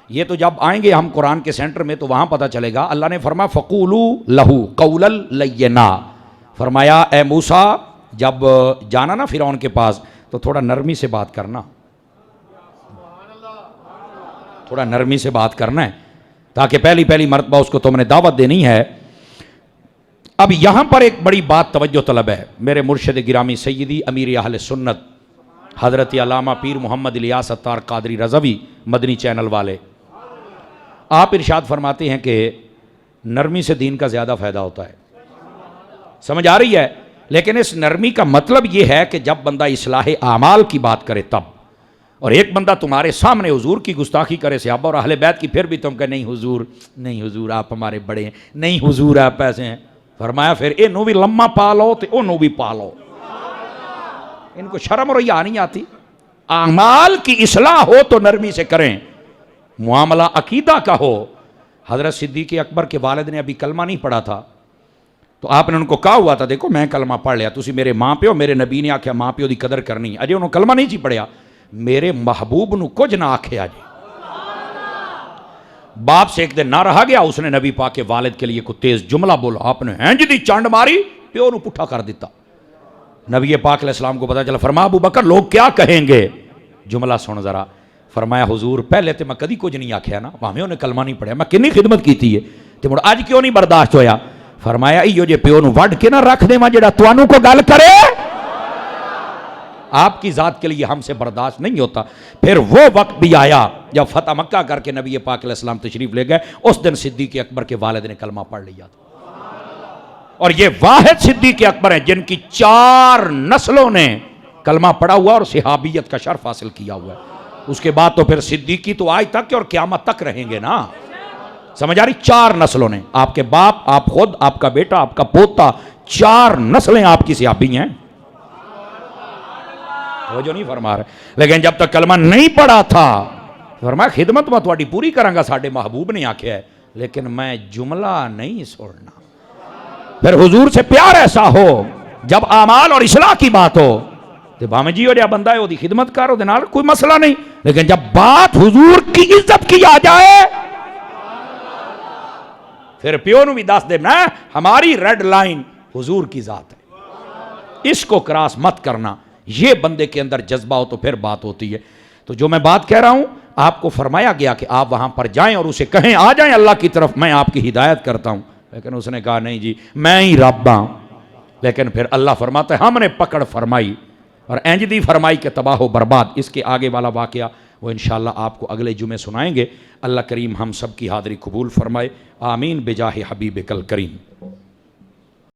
یہ تو جب آئیں گے ہم قرآن کے سینٹر میں تو وہاں پتہ چلے گا۔ اللہ نے فرمایا فَقُولُوا لَهُ قَوْلًا لَيِّنًا، فرمایا اے موسیٰ جب جانا نا فرعون کے پاس تو تھوڑا نرمی سے بات کرنا، تھوڑا نرمی سے بات کرنا ہے، تاکہ پہلی مرتبہ اس کو تم نے دعوت دینی ہے۔ اب یہاں پر ایک بڑی بات توجہ طلب ہے۔ میرے مرشد گرامی سیدی امیر اہل سنت حضرت علامہ پیر محمد الیاس اتار قادری رضوی مدنی چینل والے، آپ ارشاد فرماتے ہیں کہ نرمی سے دین کا زیادہ فائدہ ہوتا ہے۔ سمجھ آ رہی ہے؟ لیکن اس نرمی کا مطلب یہ ہے کہ جب بندہ اصلاح اعمال کی بات کرے تب، اور ایک بندہ تمہارے سامنے حضور کی گستاخی کرے، صحابہ اور اہل بیت کی، پھر بھی تم کہ نہیں حضور آپ ہمارے بڑے ہیں، نہیں حضور آپ ایسے ہیں۔ فرمایا پھر انہوں بھی لمحہ پالو تو انہوں بھی پالو۔ ان کو شرم اور حیا نہیں آتی؟ اعمال کی اصلاح ہو تو نرمی سے کریں، معاملہ عقیدہ کا ہو۔ حضرت صدیق اکبر کے والد نے ابھی کلمہ نہیں پڑھا تھا تو آپ نے ان کو کہا ہوا تھا دیکھو میں کلمہ پڑھ لیا، تسی میرے ماں پیو، میرے نبی نے آکھیا ماں پیو دی قدر کرنی، اجے انہوں کلمہ نہیں پڑھیا، میرے محبوب نو کچھ نہ آکھیا جی۔ باپ سے ایک دن نہ رہا گیا، اس نے نبی پاک کے والد کے لیے کوئی تیز جملہ بولا، آپ نے ہینج دی چانڈ ماری، پیو نو پٹھا کر دیتا۔ نبی پاک علیہ السلام کو پتا چلا، فرمایا ابو بکر لوگ کیا کہیں گے؟ جملہ سن ذرا۔ فرمایا حضور پہلے تے میں کدی کچھ نہیں آکھیا نا، ہمیں انہیں کلمہ نہیں پڑھیا، میں کنی خدمت کیتی ہے تے مڑ آج کیوں نہیں برداشت ہویا؟ فرمایا ایو جے پیو نو وڈ کے نہ رکھ دے جڑا توانوں کو گل کرے، آپ کی ذات کے لیے ہم سے برداشت نہیں ہوتا۔ پھر وہ وقت بھی آیا جب فتح مکہ کر کے نبی پاک علیہ السلام تشریف لے گئے، اس دن صدیق اکبر کے والد نے کلمہ پڑھ لیا تھا۔ اور یہ واحد صدیق اکبر ہیں جن کی 4 نسلوں نے کلمہ پڑھا ہوا اور صحابیت کا شرف حاصل کیا ہوا ہے۔ اس کے بعد تو پھر صدیقی تو آج تک اور قیامت تک رہیں گے نا، سمجھ آ رہی؟ 4 نسلوں نے، آپ کے باپ، آپ خود، آپ کا بیٹا، آپ کا پوتا، 4 نسلیں آپ کی صحابی ہیں۔ وہ جو نہیں فرما رہے، لیکن جب تک کلمہ نہیں پڑھا تھا فرمایا خدمت میں تھوڑی پوری کروں گا، ساڈے محبوب نے آکھیا ہے، لیکن میں جملہ نہیں سننا۔ پھر حضور سے پیار ایسا ہو جب اعمال اور اصلاح کی بات ہو تو بھاویں جی ہو جا بندہ ہے وہ دی خدمت کر، وہ نال کوئی مسئلہ نہیں، لیکن جب بات حضور کی عزت کی آ جائے پھر پیو نو بھی دس دے نا ہماری ریڈ لائن حضور کی ذات ہے، اس کو کراس مت کرنا۔ یہ بندے کے اندر جذبہ ہو تو پھر بات ہوتی ہے۔ تو جو میں بات کہہ رہا ہوں، آپ کو فرمایا گیا کہ آپ وہاں پر جائیں اور اسے کہیں آ جائیں اللہ کی طرف، میں آپ کی ہدایت کرتا ہوں، لیکن اس نے کہا نہیں جی میں ہی رب ہوں۔ لیکن پھر اللہ فرماتا ہے ہم نے پکڑ فرمائی اور اینج دی فرمائی کہ تباہ و برباد۔ اس کے آگے والا واقعہ وہ انشاءاللہ آپ کو اگلے جمعے سنائیں گے۔ اللہ کریم ہم سب کی حاضری قبول فرمائے، آمین بجاہ حبیب کل کریم۔